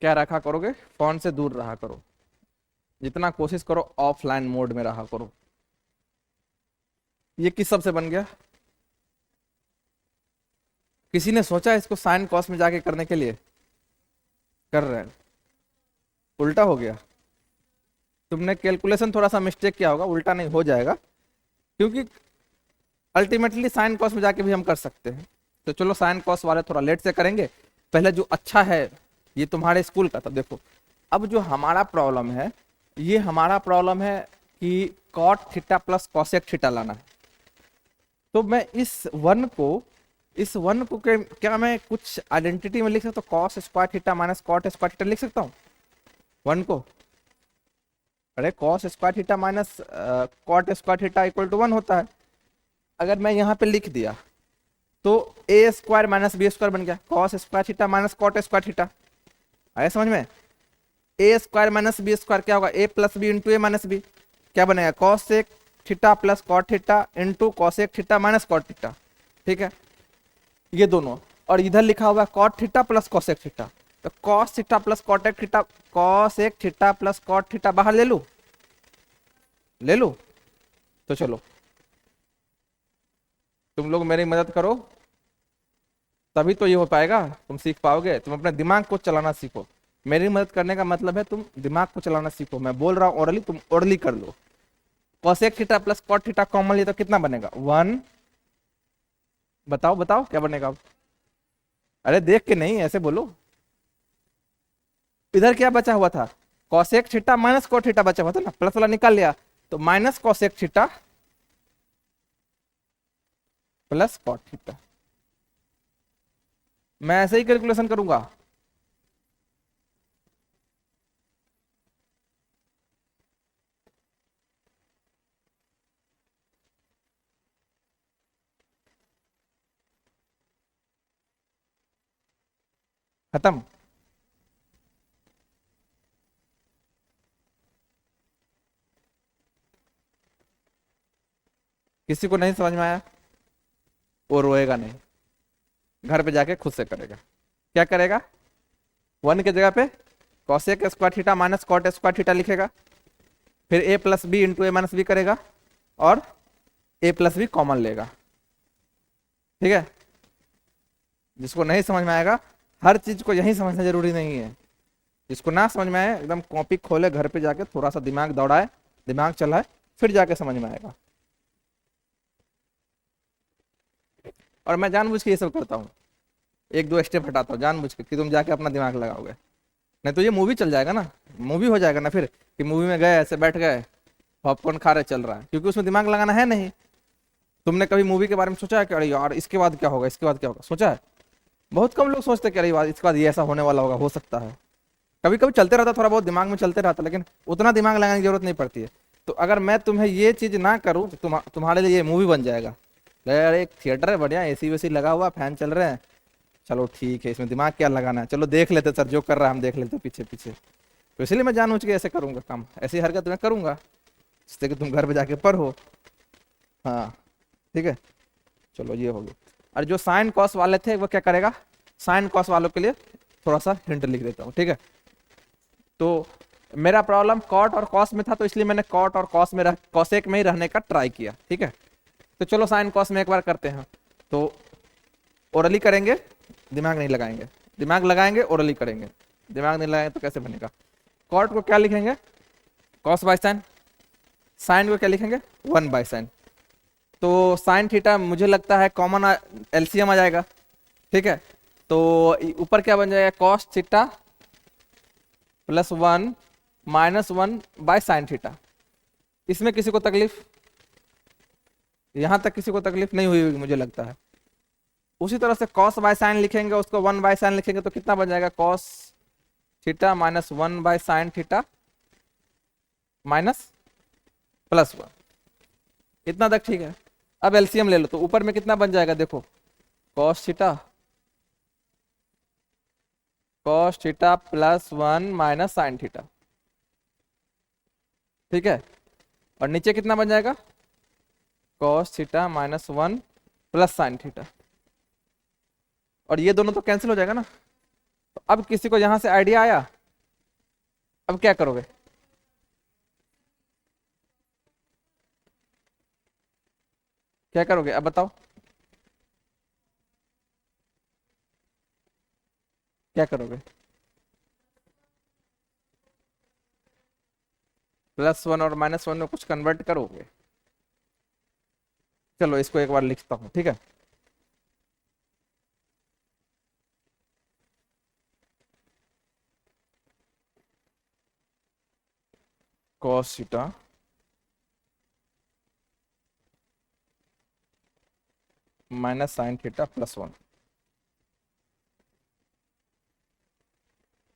क्या रखा करोगे? फोन से दूर रहा करो, जितना कोशिश करो ऑफलाइन मोड में रहा करो। ये किस सब से बन गया? किसी ने सोचा इसको साइन कॉस में जाके करने के लिए? कर रहे हैं, उल्टा हो गया। तुमने कैलकुलेशन थोड़ा सा मिस्टेक किया होगा, उल्टा नहीं हो जाएगा, क्योंकि अल्टीमेटली साइन कॉस में जाके भी हम कर सकते हैं। तो चलो साइन कॉस वाले थोड़ा लेट से करेंगे। पहले जो अच्छा है, ये तुम्हारे स्कूल का था, देखो। अब जो हमारा प्रॉब्लम है, ये हमारा प्रॉब्लम है कि cot theta plus cosec theta लाना है। तो मैं इस वन को इस वन को क्या मैं कुछ आइडेंटिटी में लिख सकता हूँ? Cos square theta minus cot square theta लिख सकता हूँ वन को? अरे cos square theta minus cot square theta equal to 1 होता है। अगर मैं यहाँ पे लिख दिया तो a square minus b square बन गया, cos square theta minus cot square theta. आया समझ में? A square minus b square क्या होगा? A plus B into A minus b. क्या बनेगा? Cosec theta plus cot theta into cosec theta minus cot theta. ठीक है, ये दोनों। और इधर लिखा हुआ है cot theta plus cosec theta. तो cos theta plus cosec theta, cosec theta plus cot theta बाहर ले लूं? ले लूं? तो चलो तुम लोग मेरी मदद करो, तभी तो ये हो पाएगा, तुम सीख पाओगे। तुम अपने दिमाग को चलाना सीखो। मेरी मदद करने का मतलब है तुम दिमाग को चलाना सीखो। मैं बोल रहा हूँ ओरली, तुम ओरली कर लो। Cosec theta plus cot theta common लिया तो कितना बनेगा? 1। बताओ बताओ क्या बनेगा अब? अरे देख के नहीं, ऐसे बोलो। इधर क्या बचा हुआ था? Cosec theta minus cot theta बचा हुआ था ना, प्लस वाला निकाल लिया तो minus cosec theta plus cot theta. मैं ऐसे ही कैलकुलेशन करूंगा। खत्म। किसी को नहीं समझ में आया वो रोएगा नहीं, घर पे जाके खुद से करेगा। क्या करेगा? 1 की जगह पे cosec square theta minus cot square theta लिखेगा, फिर A plus B into A minus B करेगा और ए प्लस बी कॉमन लेगा। ठीक है, जिसको नहीं समझ में आएगा, हर चीज को यही समझना जरूरी नहीं है। जिसको ना समझ में आए एकदम कॉपी खोले, घर पे जाके थोड़ा सा दिमाग दौड़ाए, दिमाग चलाए, फिर जाके समझ में आएगा। और मैं जानबूझ के ये सब करता हूँ, एक दो स्टेप हटाता हूँ जानबूझ के कि तुम जाके अपना दिमाग लगाओगे। नहीं तो ये मूवी चल जाएगा ना, मूवी हो जाएगा ना फिर, कि मूवी में गए ऐसे बैठ गए, पॉपकॉर्न खा रहे चल रहा है, क्योंकि उसमें दिमाग लगाना है नहीं। तुमने कभी मूवी के बारे में सोचा है कि अरे यार इसके बाद क्या होगा, इसके बाद क्या होगा? सोचा है? बहुत कम लोग सोचते हैं कि अरे यार इसके बाद ये ऐसा होने वाला होगा, हो सकता है। कभी कभी चलते रहता, थोड़ा बहुत दिमाग में चलते रहता, लेकिन उतना दिमाग लगाने की जरूरत नहीं पड़ती है। तो अगर मैं तुम्हें ये चीज ना करूं तो तुम्हारे लिए ये मूवी बन जाएगा। अरे एक थिएटर है बढ़िया, एसी वेसी लगा हुआ, फैन चल रहे हैं, चलो ठीक है, इसमें दिमाग क्या लगाना है, चलो देख लेते सर जो कर रहा है हम देख लेते पीछे पीछे। तो इसलिए मैं जानबूझ के ऐसे करूंगा काम, ऐसी हरकत मैं करूंगा जिससे कि तुम घर पे जाके पढ़ो। हाँ ठीक है, चलो ये हो गया। और जो साइन कॉस वाले थे वो क्या करेगा? साइन कॉस वालों के लिए थोड़ा सा हिंट लिख देता हूँ। ठीक है, तो मेरा प्रॉब्लम कॉट और कॉस में था, तो इसलिए मैंने कॉट और कॉस में कॉसेक में ही रहने का ट्राई किया। ठीक है, तो चलो साइन कॉस में एक बार करते हैं। तो ओरली करेंगे, दिमाग नहीं लगाएंगे, दिमाग लगाएंगे ओरली करेंगे, दिमाग नहीं लगाएंगे तो कैसे बनेगा? कॉट को क्या लिखेंगे? Cos by sine. साइन को क्या लिखेंगे? 1/sin। तो साइन थीटा मुझे लगता है कॉमन एलसीएम आ जाएगा। ठीक है, तो ऊपर क्या बन जाएगा? Cos theta plus 1 - 1/sin theta. इसमें किसी को तकलीफ? यहां तक किसी को तकलीफ नहीं हुई होगी मुझे लगता है। उसी तरह से कॉस बाय साइन लिखेंगे, उसको 1/sin लिखेंगे तो कितना बन जाएगा? Cos theta minus 1/sin theta minus +1। इतना तक ठीक है। अब एलसीएम ले लो, तो ऊपर में कितना बन जाएगा देखो? cos theta +1 - sin theta. ठीक है, और नीचे कितना बन जाएगा? cos theta -1 + sin theta. और ये दोनों तो कैंसिल हो जाएगा ना। तो अब किसी को यहां से आइडिया आया? अब क्या करोगे? क्या करोगे अब बताओ? क्या करोगे? +1 और -1 में कुछ कन्वर्ट करोगे? चलो इसको एक बार लिखता हूं। ठीक है, cos theta minus sign theta plus one.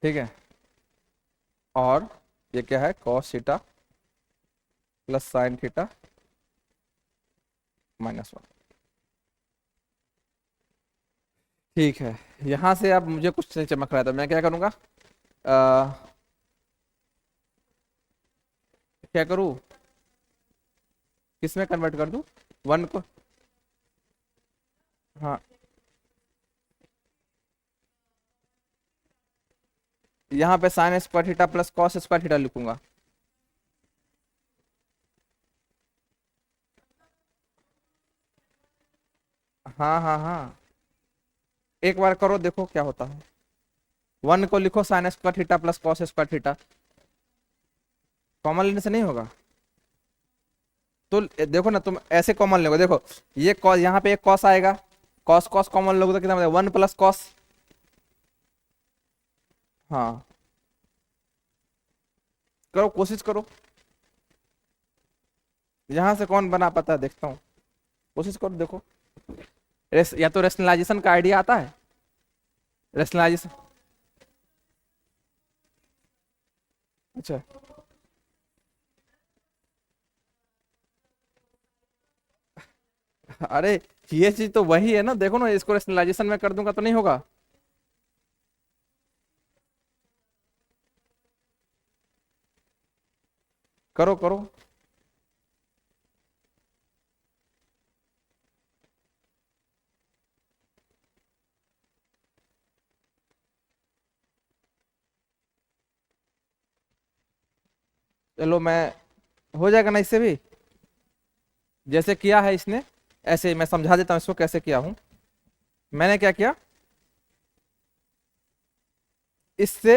ठीक है। और ये क्या है, cos theta plus sine theta minus one. ठीक है। यहां से अब मुझे कुछ नहीं चमक रहा था, मैं क्या करूंगा, क्या करूँ, किस में कन्वर्ट कर दूं, वन को। हाँ, यहाँ पे sign square theta plus cos square theta लिखूंगा। हाँ हाँ हाँ, एक बार करो देखो क्या होता है। वन को लिखो sign square theta plus cos square theta, common लेने से नहीं होगा। तो देखो ना, तुम ऐसे कॉमन लोगे, देखो ये कॉस, यहाँ पे एक कॉस आएगा, कॉस कॉस कॉमन लोगे तो कितना बनेगा, वन प्लस कॉस। हाँ, करो कोशिश करो। यहाँ से कौन बना पाता है, देखता हूँ, कोशिश करो देखो। या तो रेशनलाइजेशन का आइडिया आता है, रेशनलाइजेशन। अच्छा, अरे ये चीज तो वही है ना, देखो ना, इसको रेशनलाइजेशन में कर दूंगा तो नहीं होगा। करो करो। चलो मैं, हो जाएगा ना इससे भी, जैसे किया है इसने, ऐसे ही मैं समझा देता हूँ इसको कैसे किया हूँ। मैंने क्या किया, इससे,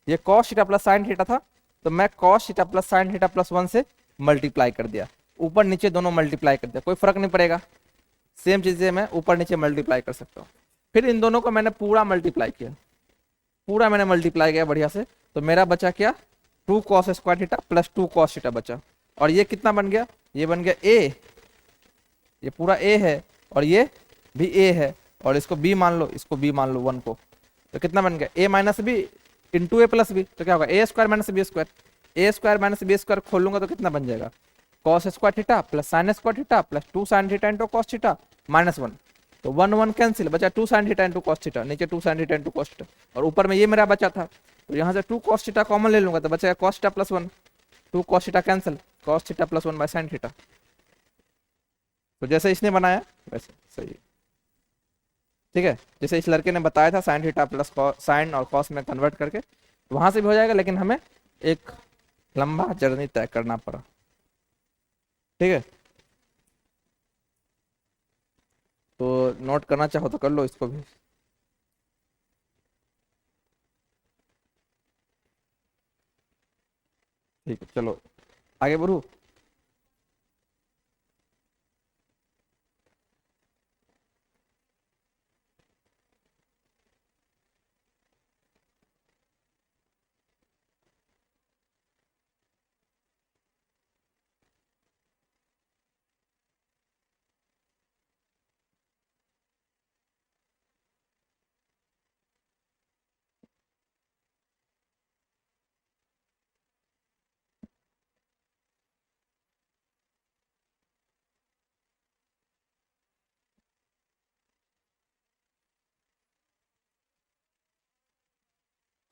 ये cos theta plus sine theta था, तो मैं cos theta plus sign theta plus one से मल्टीप्लाई कर दिया, ऊपर नीचे दोनों मल्टीप्लाई कर दिया, कोई फर्क नहीं पड़ेगा, सेम चीजें मैं ऊपर नीचे मल्टीप्लाई कर सकता हूँ। फिर इन दोनों को मैंने पूरा मल्टीप्लाई किया, पूरा मैंने मल्टीप्लाई किया बढ़िया से, तो मेरा बचा क्या, two cos square theta plus two cos theta बचा। और ये कितना बन गया, ये बन गया ए, ये पूरा ए है, और ये भी ए है, और इसको बी मान लो, इसको बी मान लो, वन को। तो कितना बन गया, a minus b into a plus b, तो क्या होगा, a square minus b square, a square minus b square खोल लूंगा तो कितना बन जाएगा, cos square theta plus sine square theta plus two sine theta into cos theta minus one. तो वन वन कैंसिल, बचा two sine theta into cos theta, नीचे two sine theta into cos theta, और ऊपर में ये मेरा बचा था, तो यहाँ से टू कॉस थीटा कॉमन ले लूंगा तो बचेगा cos theta plus one, two cos theta cancel, cos theta plus one by sine theta. तो जैसे इसने बनाया वैसे सही है। ठीक है, जैसे इस लड़के ने बताया था साइन थीटा प्लस साइन और कॉस में कन्वर्ट करके, वहां से भी हो जाएगा, लेकिन हमें एक लंबा जर्नी तय करना पड़ा। ठीक है, तो नोट करना चाहो तो कर लो इसको भी। ठीक है, चलो आगे बढ़ू।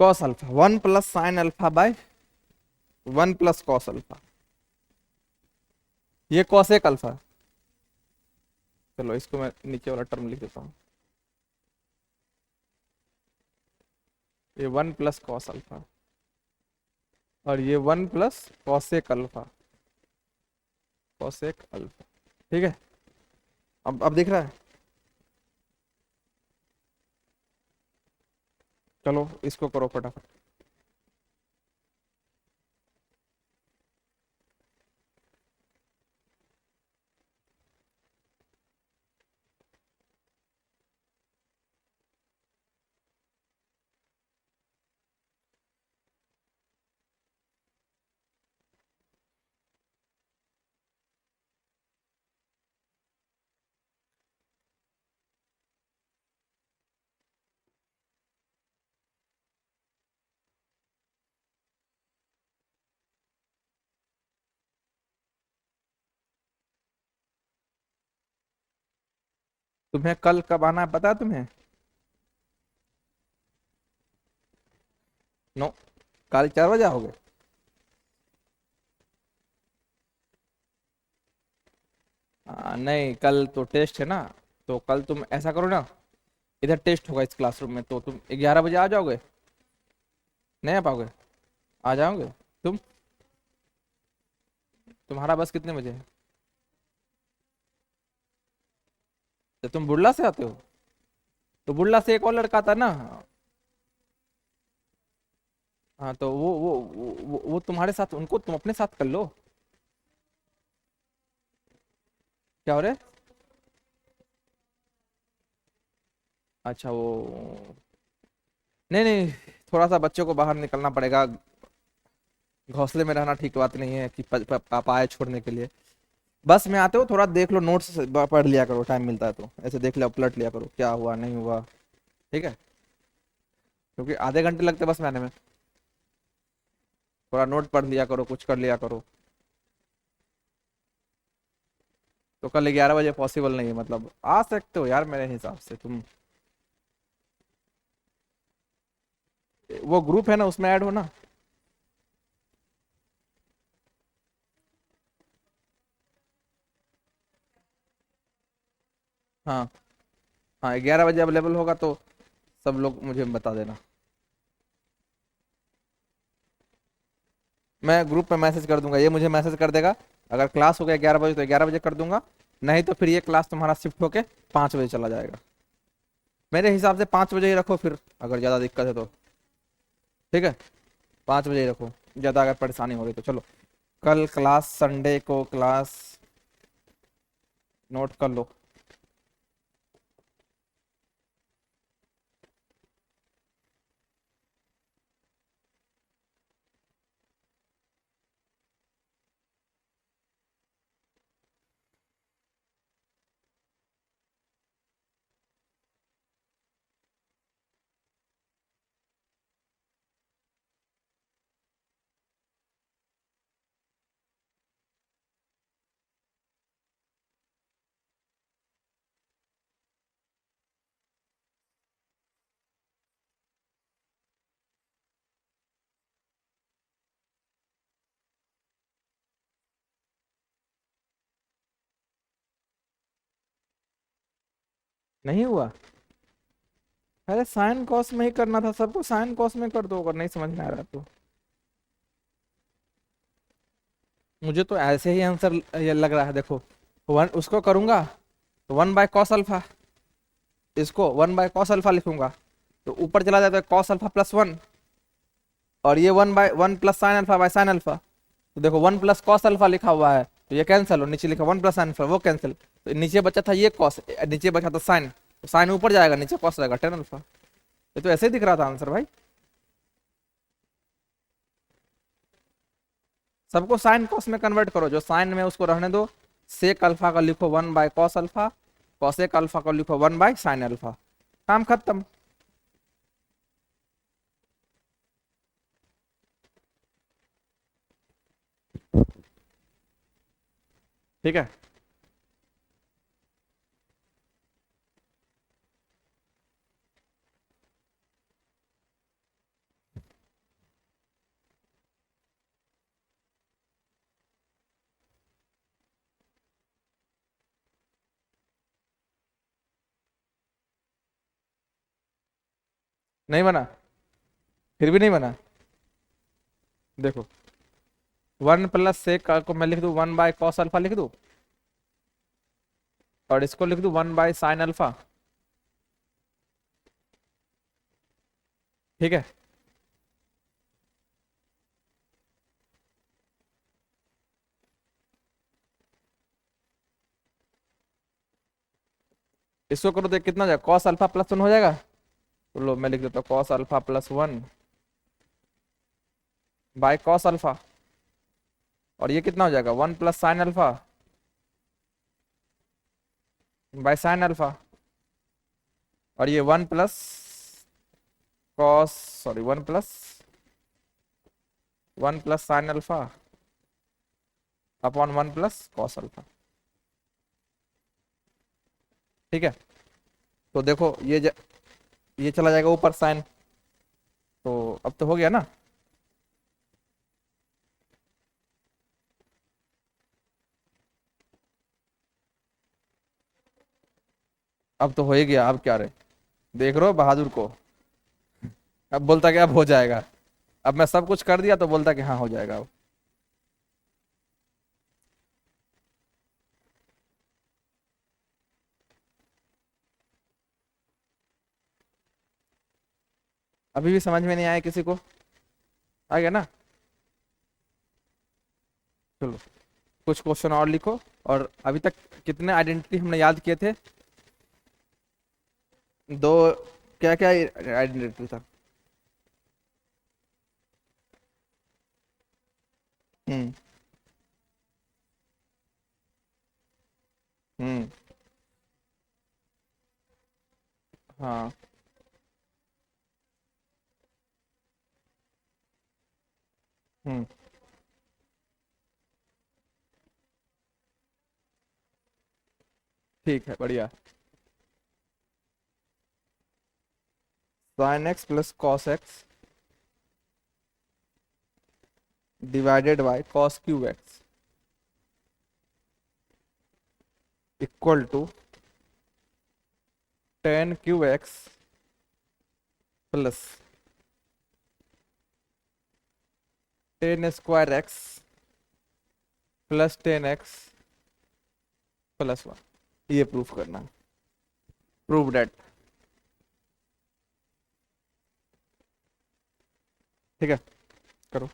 Cos alpha one plus sine alpha by one plus cos alpha, ये कॉस एक अल्फा। चलो इसको मैं नीचे वाला टर्म लिख देता हूँ, ये वन प्लस कॉस अल्फा, और ये one plus cosec alpha, cosec alpha. ठीक है, अब दिख रहा है। चलो इसको करो फटाफट। तुम्हें कल कब आना है पता है तुम्हें? नो, कल 4 बजे आओगे? नहीं, कल तो टेस्ट है ना। तो कल तुम ऐसा करो ना, इधर टेस्ट होगा इस क्लासरूम में, तो तुम 11 बजे आ जाओगे? नहीं आ पाओगे? आ जाओगे तुम? तुम्हारा बस कितने बजे है? तो तुम बुर्ला से आते हो? तो बुर्ला से एक और लड़का आता ना। हाँ, तो वो तुम्हारे साथ, उनको तुम अपने साथ कर लो। क्या हो रहा है? अच्छा, वो नहीं नहीं, थोड़ा सा बच्चों को बाहर निकलना पड़ेगा। घोंसले में रहना ठीक बात नहीं है कि पापा आए छोड़ने के लिए। बस में आते हो, थोड़ा देख लो, नोट्स पढ़ लिया करो, टाइम मिलता है तो ऐसे देख लिया, पलट लिया करो क्या हुआ नहीं हुआ। ठीक है? क्योंकि आधे घंटे लगते हैं बस में आने में। थोड़ा नोट पढ़ लिया करो, कुछ कर लिया करो। तो कल 11 बजे पॉसिबल नहीं है, मतलब आ सकते हो यार मेरे हिसाब से तुम। वो ग्रुप है ना, उसमें ऐड हो ना। हाँ हाँ, 11 बजे अवेलेबल होगा तो सब लोग मुझे बता देना। मैं ग्रुप में मैसेज कर दूंगा, ये मुझे मैसेज कर देगा। अगर क्लास हो गया 11 बजे तो 11 बजे कर दूंगा। नहीं तो फिर ये क्लास तुम्हारा शिफ्ट होके 5 बजे चला जाएगा। मेरे हिसाब से 5 बजे ही रखो फिर, अगर ज़्यादा दिक्कत है तो। ठीक है, 5 बजे ही रखो। ज़्यादा अगर परेशानी हो रही तो चलो। कल क्लास, संडे को क्लास, नोट कर लो। नहीं हुआ? अरे साइन कॉस में ही करना था सबको, साइन कॉस में कर दो अगर नहीं समझ में आ रहा तो। मुझे तो ऐसे ही आंसर ये लग रहा है, देखो। वन उसको करूंगा तो 1/cos अल्फा, इसको 1/cos अल्फा लिखूंगा, तो ऊपर चला जाता है cos अल्फा +1। और ये 1/1 + sin अल्फा/sin अल्फा। तो देखो 1 + cos अल्फा लिखा हुआ है, तो ये कैंसिल, और नीचे लिखा 1 + sin अल्फा, वो कैंसिल। तो नीचे बचा था ये कॉस, नीचे बचा था साइन, तो साइन ऊपर जाएगा, नीचे कॉस रहेगा tan अल्फा। ये तो ऐसे ही दिख रहा था आंसर भाई। सबको साइन कॉस में कन्वर्ट करो, जो साइन में उसको रहने दो। सेक अल्फा का लिखो 1/cos अल्फा, कॉसेक अल्फा का लिखो 1/sin अल्फा। काम खत्म। ठीक है? नहीं बना? फिर भी नहीं बना? देखो, 1 + सेक को मैं लिख दूं 1/cos अल्फा लिख दूं, और इसको लिख दूं 1/sin अल्फा। ठीक है? इसको करो तो ये कितना हो जाएगा, cos अल्फा +1 हो जाएगा। तो लो मैं लिख देता हूँ cos अल्फा +1/cos अल्फा। और ये कितना हो जाएगा, 1 + sin अल्फा/sin अल्फा। और ये 1 + sin अल्फा/1 + cos अल्फा। ठीक है? तो देखो ये चला जाएगा ऊपर साइन। तो अब तो हो गया ना। अब तो हो ही गया, अब क्या रहे। देख रहे हो बहादुर को। अब बोलता कि अब हो जाएगा। अब मैं सब कुछ कर दिया तो बोलता कि हाँ हो जाएगा अब। अभी भी समझ में नहीं आया किसी को? आ गया ना। चलो कुछ क्वेश्चन और लिखो। और अभी तक कितने आइडेंटिटी हमने याद किए थे? दो। क्या क्या आइडेंटिटी था? हम्म। हम्म। हाँ। हम्म। ठीक है, बढ़िया। Sine X plus cos X divided by cos cube X equal to tan cube X plus tan square X plus tan X plus one. ये प्रूफ करना है। Prove that. ठीक है, करो।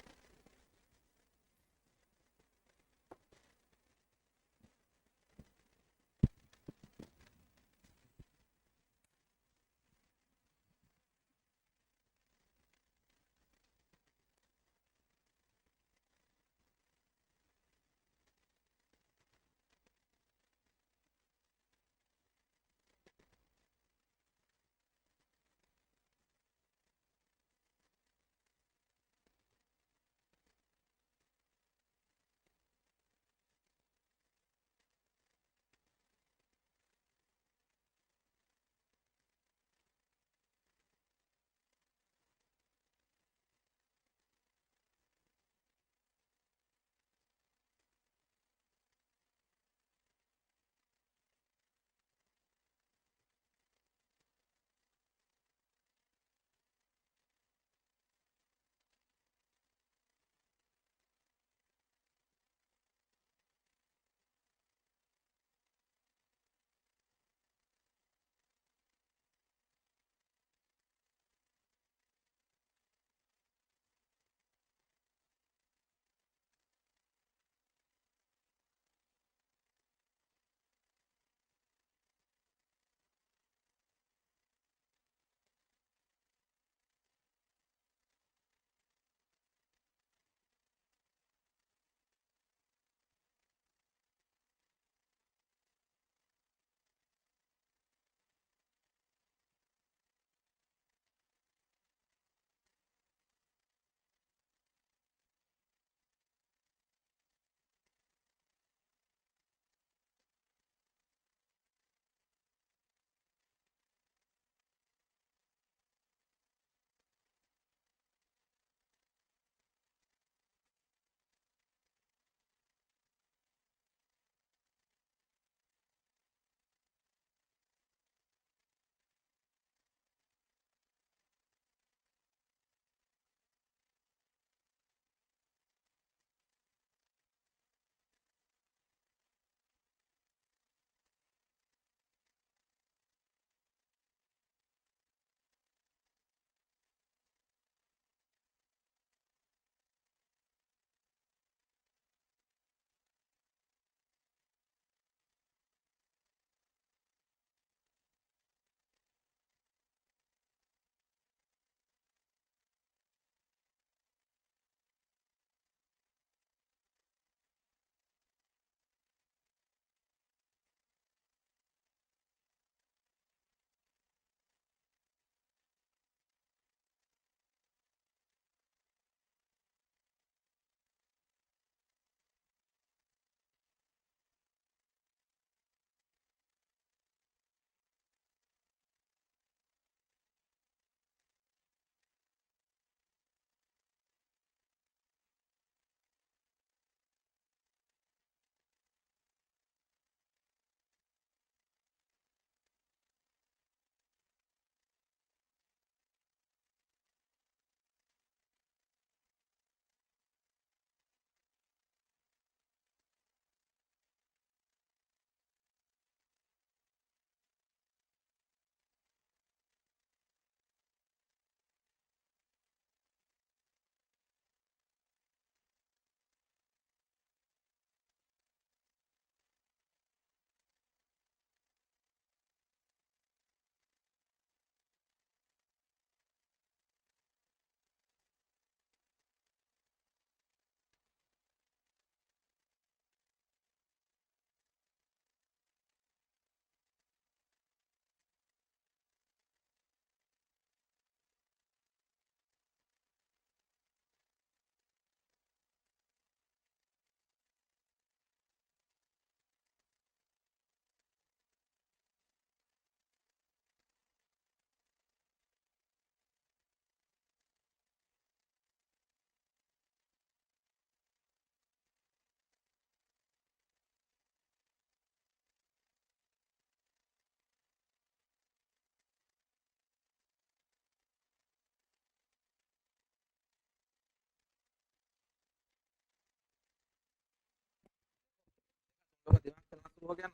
हो गया ना?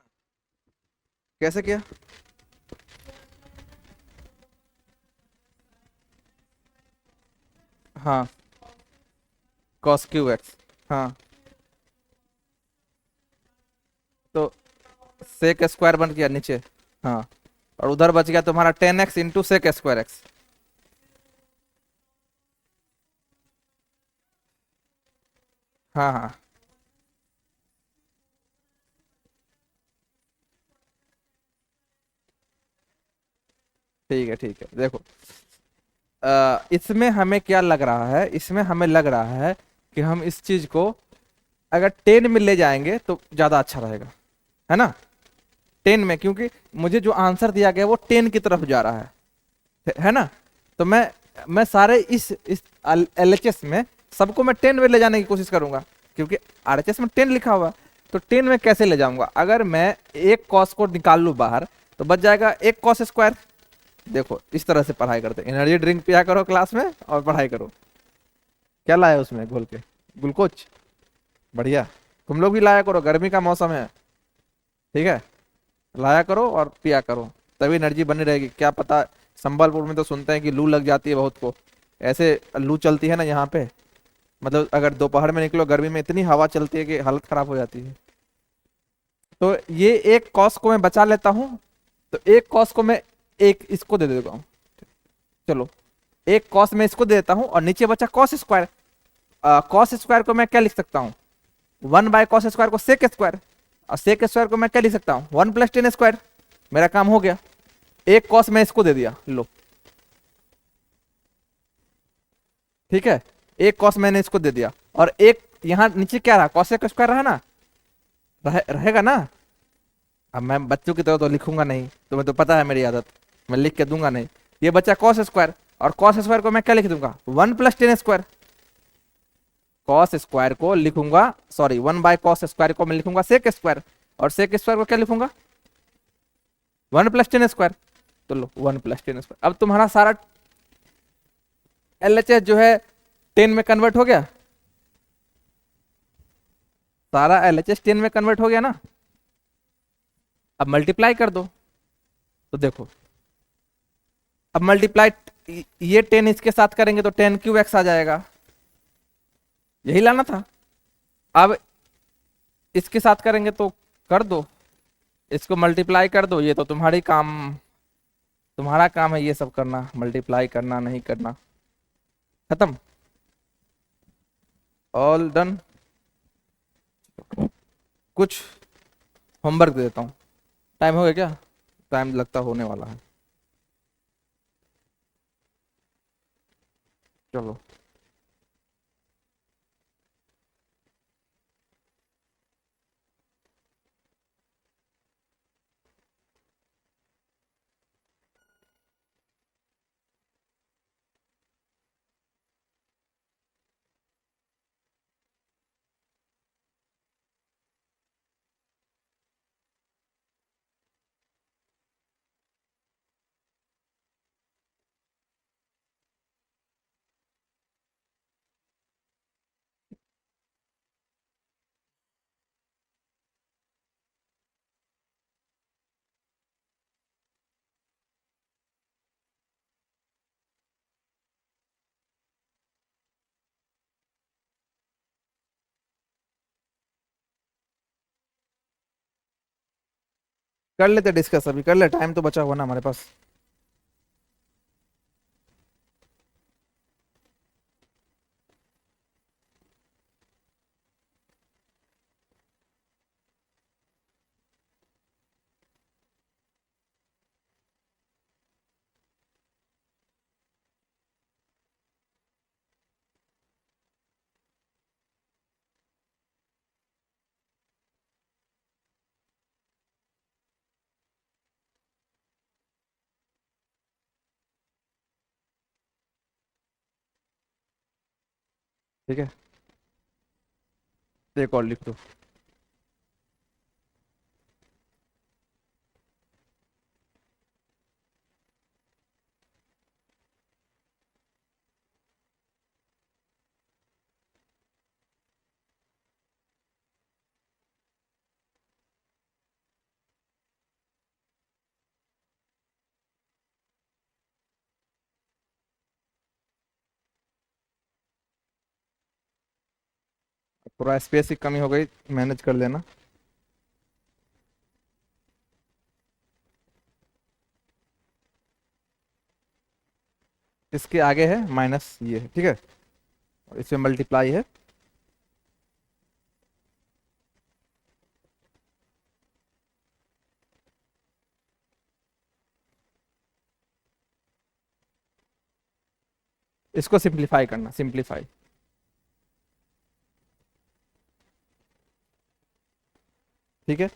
कैसे किया? हाँ, कॉस क्यू एक्स। हाँ, तो सेक स्क्वायर बन गया नीचे। हाँ, और उधर बच गया तुम्हारा 10x into sec square x. हाँ हाँ, ठीक है देखो। इसमें हमें क्या लग रहा है, इसमें हमें लग रहा है कि हम इस चीज को अगर 10 में ले जाएंगे तो ज्यादा अच्छा रहेगा, है ना? 10 में, क्योंकि मुझे जो आंसर दिया गया वो 10 की तरफ जा रहा है ना? तो मैं सारे इस एलएचएस में सबको मैं 10 में ले जाने की कोशिश करूंगा, क्योंकि आरएचएस में 10 लिखा हुआ। तो 10 में कैसे ले जाऊंगा? अगर मैं एक कॉस को निकाल लूं बाहर तो बच जाएगा एक कॉस स्क्वायर। देखो इस तरह से पढ़ाई करते हैं, एनर्जी ड्रिंक पिया करो क्लास में और पढ़ाई करो। क्या लाया उसमें घोल के? ग्लूकोज? बढ़िया। तुम लोग भी लाया करो, गर्मी का मौसम है, ठीक है? लाया करो और पिया करो, तभी एनर्जी बनी रहेगी। क्या पता, संबलपुर में तो सुनते हैं कि लू लग जाती है बहुत को। ऐसे लू चलती है ना यहाँ पे, मतलब अगर दोपहर में निकलो गर्मी में इतनी हवा चलती है कि हालत खराब हो जाती है। तो ये एक कॉस को मैं बचा लेता हूँ, तो एक कॉस को मैं एक इसको दे देता हूँ। चलो, एक कॉस मैं इसको दे देता हूँ और नीचे बचा कॉस स्क्वायर। कॉस स्क्वायर को मैं क्या लिख सकता हूँ? 1/cos स्क्वायर को सेक स्क्वायर। और सेक स्क्वायर को मैं क्या लिख सकता हूँ? 1 + 10 स्क्वायर। मेरा काम हो गया। एक कॉस मैं इसको दे दिया, लो, ठीक है? एक कॉस मैंने इसको दे दिया, और एक यहाँ नीचे क्या रहा? कॉसेक स्क्वायर रहा ना? रहेगा ना? अब मैं बच्चों की तरह तो लिखूंगा नहीं, तुम्हें तो पता है मेरी आदत, मैं लिख के दूंगा नहीं। ये बच्चा कॉस स्क्वायर, और कॉस स्क्वायर को मैं क्या लिख दूंगा? 1 + 10 स्क्वायर। कॉस स्क्वायर को लिखूंगा, सॉरी, 1/cos स्क्वायर को मैं लिखूंगा सेक स्क्वायर, और सेक स्क्वायर को क्या लिखूंगा? 1 + 10 स्क्वायर। तो लो, 1 + 10 स्क्वायर। अब तुम्हारा सारा एलएचएस जो है 10 में कन्वर्ट हो गया। सारा एलएचएस 10 में कन्वर्ट हो गया ना? अब मल्टीप्लाई कर दो, तो देखो, अब मल्टीप्लाई, ये 10 इसके साथ करेंगे तो 10 क्यूब एक्स आ जाएगा। यही लाना था। अब इसके साथ करेंगे तो कर दो, इसको मल्टीप्लाई कर दो, ये तो तुम्हारा काम है ये सब करना, मल्टीप्लाई करना नहीं करना। खत्म, ऑल डन। कुछ होमवर्क दे देता हूँ। टाइम हो गया क्या? टाइम लगता होने वाला है। चलो, कर लेते डिस्कस, अभी कर ले, टाइम तो बचा हुआ ना हमारे पास। ठीक है, एक और लिख दो। थोड़ा स्पेस की कमी हो गई, मैनेज कर लेना। इसके आगे है माइनस, ये है ठीक है, और इसमें मल्टीप्लाई है। इसको सिंप्लीफाई करना, सिंप्लीफाई। ठीक है,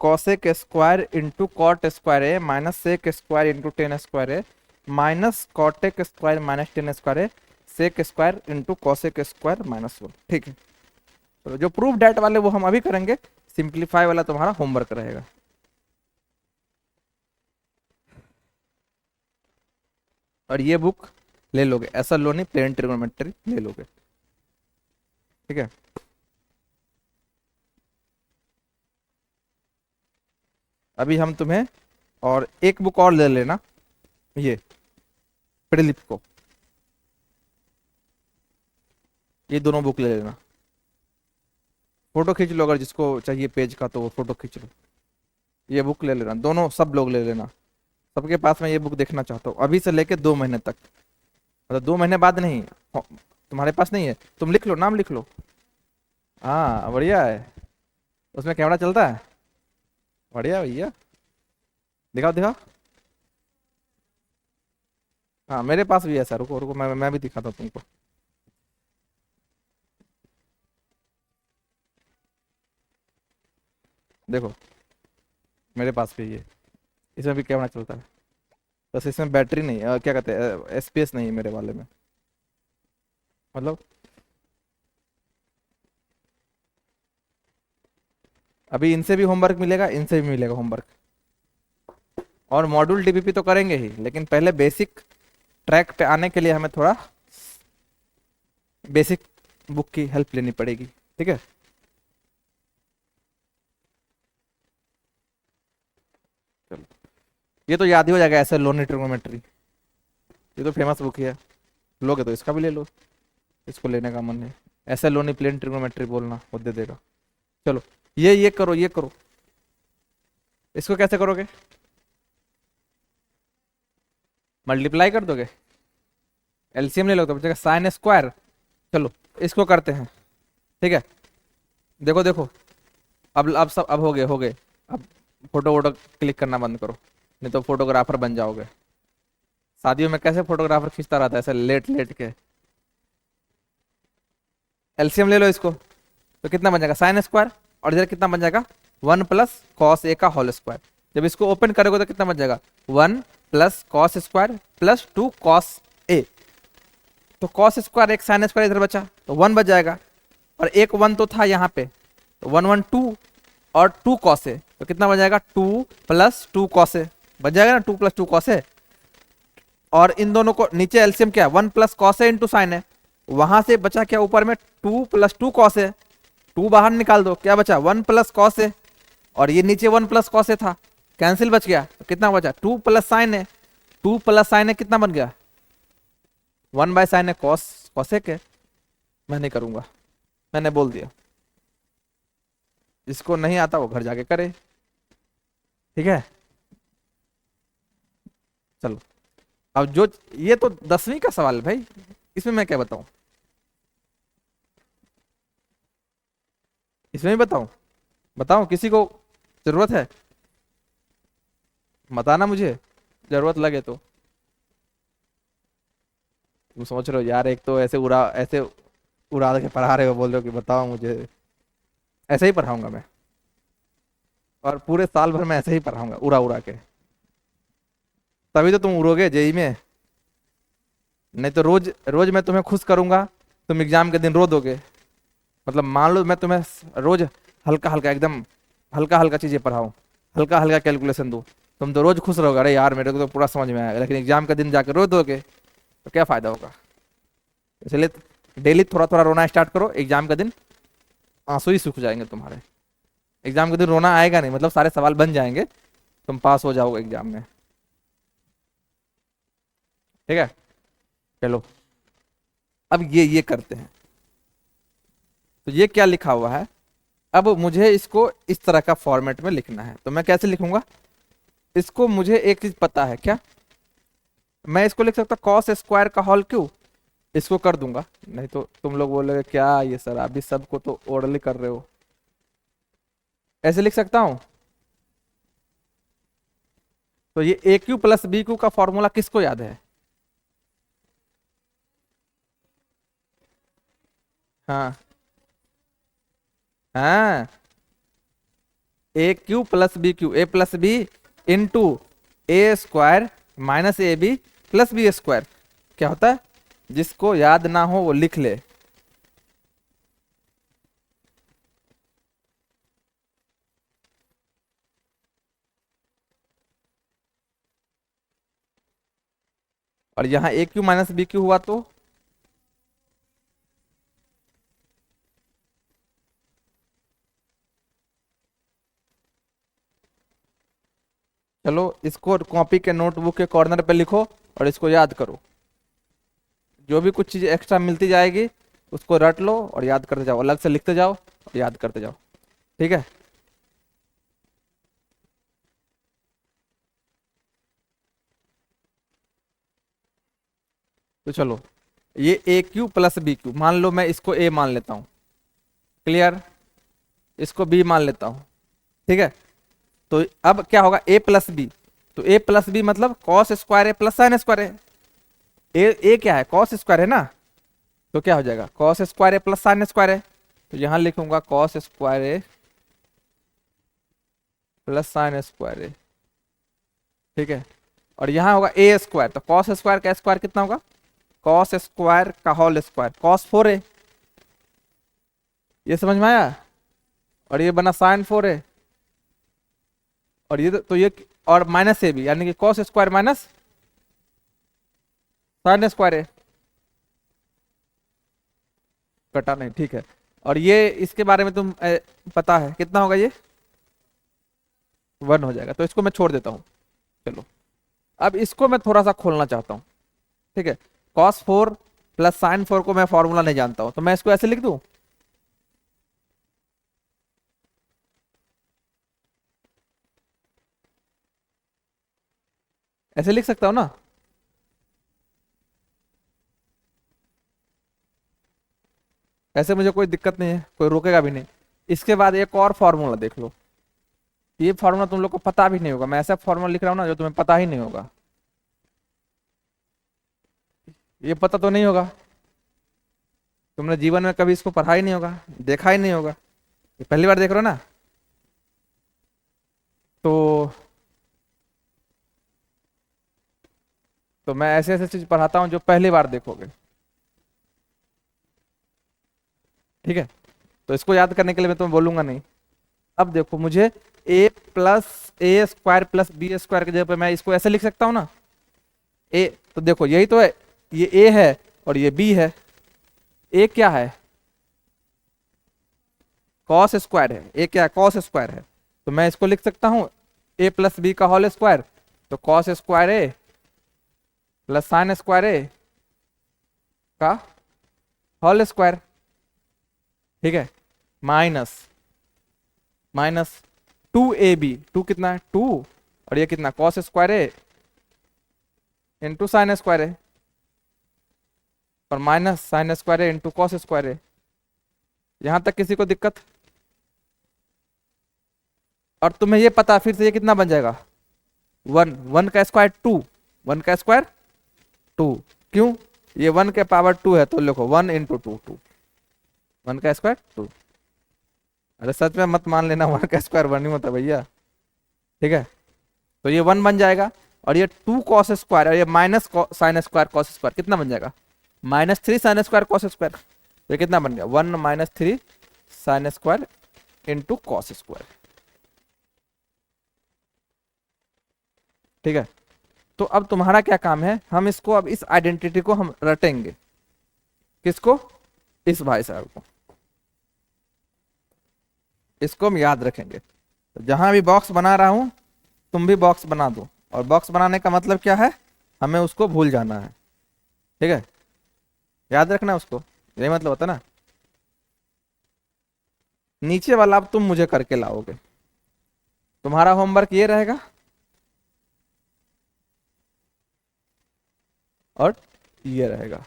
cosec square into cot square है minus sec square into tan square है minus cosec square minus tan square है sec square into cosec square minus one. ठीक है, तो जो प्रूफ डेट वाले वो हम अभी करेंगे, सिंप्लीफाई वाला तुम्हारा होमवर्क रहेगा। और ये बुक ले लोगे, ऐसा लो नहीं, प्लेन ट्रिग्नोमेट्री ले लोगे। ठीक है, अभी हम तुम्हें और एक बुक और ले लेना, ये प्रिलिप को, ये दोनों बुक ले लेना। फोटो खींच लो, अगर जिसको चाहिए पेज का तो वो फोटो खींच लो। ये बुक ले लेना, दोनों सब लोग ले लेना। सबके पास मैं ये बुक देखना चाहता हूँ अभी से लेके 2 महीने तक, मतलब 2 महीने बाद नहीं। तुम्हारे पास नहीं है, तुम लिख लो, नाम लिख लो। हाँ बढ़िया है, उसमें कैमरा चलता है, बढ़िया भैया। दिखाओ दिखाओ। हाँ मेरे पास भी है सर, रुको रुको, मैं भी दिखाता हूँ तुमको। देखो मेरे पास भी है, इसमें भी कैमरा चलता है, बस इसमें बैटरी नहीं क्या कहते हैं, स्पेस नहीं है मेरे वाले में, मतलब। अभी इनसे भी होमवर्क मिलेगा, इनसे भी मिलेगा होमवर्क, और मॉड्यूल डीबीपी तो करेंगे ही, लेकिन पहले बेसिक ट्रैक पे आने के लिए हमें थोड़ा बेसिक बुक की हेल्प लेनी पड़ेगी। ठीक है, चलो ये तो याद ही हो जाएगा, ऐसे लोनी ट्रिग्नोमेट्री, ये तो फेमस बुक ही है, लोगे तो इसका भी ले लो, इसको लेने का मन है। ऐसे लोनी प्लेन ट्रिग्नोमेट्री बोलना, वो दे देगा। चलो ये करो, ये करो। इसको कैसे करोगे, मल्टीप्लाई कर दोगे, एलसीएम ले लो तो बचेगा साइन स्क्वायर। चलो इसको करते हैं, ठीक है। देखो देखो, अब सब अब हो गए। अब फोटो वोटो क्लिक करना बंद करो, नहीं तो फोटोग्राफर बन जाओगे। शादियों में कैसे फोटोग्राफर खींचता रहता है, ऐसे लेट लेट के। एलसीएम ले लो इसको, तो कितना बन जाएगा साइन स्क्वायर, और इधर कितना बन जाएगा 1 + cos a का होल स्क्वायर। जब इसको ओपन करोगे तो कितना बन जाएगा 1 + cos square plus 2 cos a। तो कॉस स्क्वायर एक साइन स्क्वायर इधर बचा, तो 1 बच जाएगा, और एक 1 तो था यहाँ पे, तो 1 1 2, और 2 cos a, तो कितना बन जाएगा 2 + 2 cos a, बच जाएगा ना 2 + 2 cos a। और इन दोनों को नीचे एलसीएम क्या 1 + cos a इंटू साइन है, वहां से बचा क्या ऊपर में 2 + 2 cos a, 2 बाहर निकाल दो, क्या बचा 1 + cos a, और ये नीचे 1 + cos a था, कैंसिल बच गया, तो कितना बचा 2 + sin a, 2 + sin a कितना बन गया 1/sin a cosec है। मैं नहीं करूंगा, मैंने बोल दिया, जिसको नहीं आता वो घर जाके करे। ठीक है, चलो अब जो, ये तो 10वीं का सवाल है भाई, इसमें मैं क्या बताऊं, इसमें भी बताऊं, बताऊं किसी को जरूरत है, बताना मुझे, जरूरत लगे तो। तुम सोच रहे हो यार, एक तो ऐसे उड़ा के पढ़ा रहे हो, बोल रहे हो कि बताओ मुझे, ऐसे ही पढ़ाऊंगा मैं, और पूरे साल भर मैं ऐसे ही पढ़ाऊंगा उड़ा उड़ा के, तभी तो तुम उड़ोगे जेई में। नहीं तो रोज रोज मैं तुम्हें खुश करूंगा, तुम एग्जाम के दिन रो दोगे। मतलब मान लो मैं तुम्हें रोज हल्का हल्का एकदम हल्का हल्का चीजें पढ़ाऊं, हल्का हल्का कैलकुलेशन दूं, तुम तो रोज खुश रहोगे, अरे यार मेरे को तो पूरा समझ में आएगा, लेकिन एग्जाम के दिन जाकर रो दोगे तो क्या फायदा होगा। इसलिए डेली थोड़ा थोड़ा रोना स्टार्ट करो, एग्जाम के दिन आंसू ही सूख जाएंगे तुम्हारे। एग्जाम के दिन रोना आएगा नहीं, मतलब सारे सवाल बन जाएंगे, तुम पास हो जाओगे एग्जाम में। ठीक है, चलो अब ये करते हैं। तो ये क्या लिखा हुआ है, अब मुझे इसको इस तरह का फॉर्मेट में लिखना है, तो मैं कैसे लिखूंगा? इसको मुझे एक चीज पता है क्या, मैं इसको लिख सकता कॉस स्क्वायर का होल क्यूब, इसको कर दूंगा। नहीं तो तुम लोग बोलोगे क्या ये सर अभी सबको तो ओरली कर रहे हो, ऐसे लिख सकता हूं। तो ये a cube plus b cube का फॉर्मूला किसको याद है? हाँ हाँ, a cube plus b cube, a plus B into a square minus a b plus B square. क्या होता है, जिसको याद ना हो वो लिख ले। और यहाँ ए क्यू माइनस बी क्यू हुआ तो चलो इसको कॉपी के नोटबुक के कॉर्नर पे लिखो और इसको याद करो। जो भी कुछ चीज एक्स्ट्रा मिलती जाएगी उसको रट लो और याद करते जाओ, अलग से लिखते जाओ और याद करते जाओ, ठीक है। तो चलो ये a cube plus b Q मान लो, मैं इसको ए मान लेता हूँ, क्लियर, इसको बी मान लेता हूँ, ठीक है। तो अब क्या होगा, ए प्लस बी, तो ए प्लस बी मतलब कॉस स्क्वायर है प्लस साइन स्क्वायर है। ए क्या है, कॉस स्क्वायर है ना, तो क्या हो जाएगा कॉस स्क्वायर है प्लस साइन स्क्वायर है, तो यहां लिखूंगा कॉस स्क्वायर है प्लस साइन स्क्वायर है, ठीक है। और यहां होगा ए स्क्वायर, तो कॉस स्क्वायर का स्क्वायर कितना होगा, कॉस स्क्वायर का होल स्क्वायर, कॉस 4 है, ये समझ में आया। और ये बना साइन 4 है, और ये तो ये और माइनस ए भी, यानी कि cos square minus sine square है, कटा नहीं, ठीक है। और ये इसके बारे में तुम पता है कितना होगा, ये 1 हो जाएगा, तो इसको मैं छोड़ देता हूँ। चलो अब इसको मैं थोड़ा सा खोलना चाहता हूँ, ठीक है। कॉस 4 प्लस साइन 4 को मैं फॉर्मूला नहीं जानता हूँ, तो मैं इसको ऐसे लिख दूं, ऐसे लिख सकता हूँ ना। ऐसे मुझे कोई दिक्कत नहीं है, कोई रोकेगा भी नहीं। इसके बाद एक और फॉर्मूला देख लो, ये फॉर्मूला तुम लोग को पता भी नहीं होगा, मैं ऐसा फॉर्मूला लिख रहा हूँ ना जो तुम्हें पता ही नहीं होगा, ये पता तो नहीं होगा, तुमने जीवन में कभी इसको पढ़ा ही नहीं होगा, देखा ही नहीं होगा, ये पहली बार देख रहे हो ना। तो मैं ऐसे ऐसे चीज पढ़ाता हूँ जो पहली बार देखोगे, ठीक है। तो इसको याद करने के लिए मैं तुम्हें बोलूंगा नहीं। अब देखो मुझे ए प्लस ए स्क्वायर प्लस बी स्क्वायर की जगह पे मैं इसको ऐसे लिख सकता हूँ ना, ए, तो देखो यही तो है, ये ए है और ये बी है। ए क्या है, कॉस स्क्वायर है, ए क्या है, कॉस स्क्वायर है, तो मैं इसको लिख सकता हूँ ए प्लस बी का होल स्क्वायर, तो कॉस स्क्वायर ए प्लस साइन स्क्वायर ए का होल स्क्वायर, ठीक है, माइनस माइनस 2ab, टू कितना है 2, और ये कितना कॉस स्क्वायर है इंटू साइन स्क्वायर है, और माइनस साइन स्क्वायर है इंटू कॉस स्क्वायर है। यहां तक किसी को दिक्कत? और तुम्हें ये पता फिर से ये कितना बन जाएगा, 1, 1 का स्क्वायर 2, 1 का स्क्वायर 2, क्यों, ये 1 के पावर 2 है, तो लिखो 1 इंटू 2, 2, 1 का स्क्वायर 2। अरे सच में मत मान लेना 1 का स्क्वायर 1 ही होता है भैया, ठीक है। तो ये 1 बन जाएगा, और ये 2 कॉस स्क्वायर और ये minus sine square cos square कितना बन जाएगा, -3 साइन स्क्वायर कॉस स्क्वायर, ये कितना बन गया 1 -3 sine square into cos square, ठीक है। तो अब तुम्हारा क्या काम है, हम इसको अब इस आइडेंटिटी को हम रटेंगे, किसको, इस भाई साहब को, इसको हम याद रखेंगे। तो जहां भी बॉक्स बना रहा हूं तुम भी बॉक्स बना दो, और बॉक्स बनाने का मतलब क्या है, हमें उसको भूल जाना है, ठीक है, याद रखना उसको, यही मतलब होता है ना। नीचे वाला अब तुम मुझे करके लाओगे। तुम्हारा होमवर्क ये रहेगा और ये रहेगा।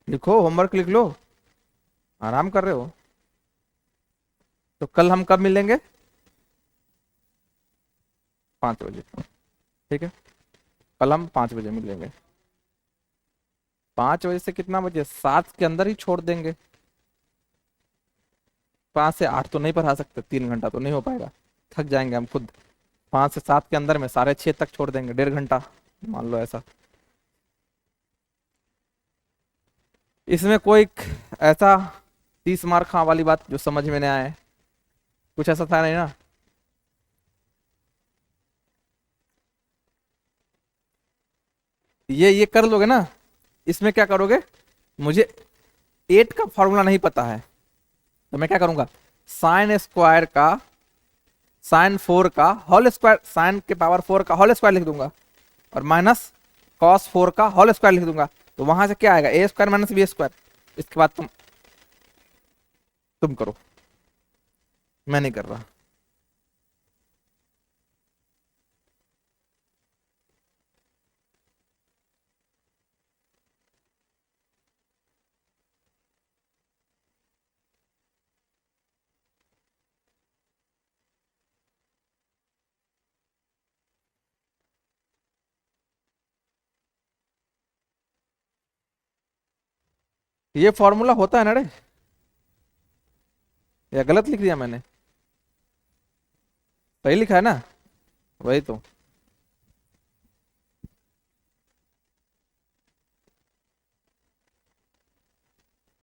लिखो, होमवर्क लिख लो। आराम कर रहे हो तो कल हम कब मिलेंगे? 5 बजे। ठीक है, कल हम 5 बजे मिलेंगे। 5 बजे से कितना बजे? 7 के अंदर ही छोड़ देंगे। 5 से 8 तो नहीं पढ़ा सकते, 3 घंटा तो नहीं हो पाएगा, थक जाएंगे हम खुद। 5 से 7 के अंदर में 6:30 तक छोड़ देंगे, 1.5 घंटा मान लो ऐसा। इसमें कोई ऐसा 30 मार्क हाँ वाली बात जो समझ में नहीं आए, कुछ ऐसा था नहीं ना? ये कर लोगे ना? इसमें क्या करोगे? मुझे 8 का फॉर्मूला नहीं पता है तो मैं क्या करूंगा, साइन स्क्वायर का, साइन 4 का होल स्क्वायर, साइन के पावर 4 का होल स्क्वायर लिख दूंगा और माइनस cos 4 का होल स्क्वायर लिख दूंगा। तो वहां से क्या आएगा, a² माइनस b²। इसके बाद तुम करो, मैं नहीं कर रहा। ये फॉर्मूला होता है ना रे, या गलत लिख दिया मैंने? सही लिखा है ना? वही तो।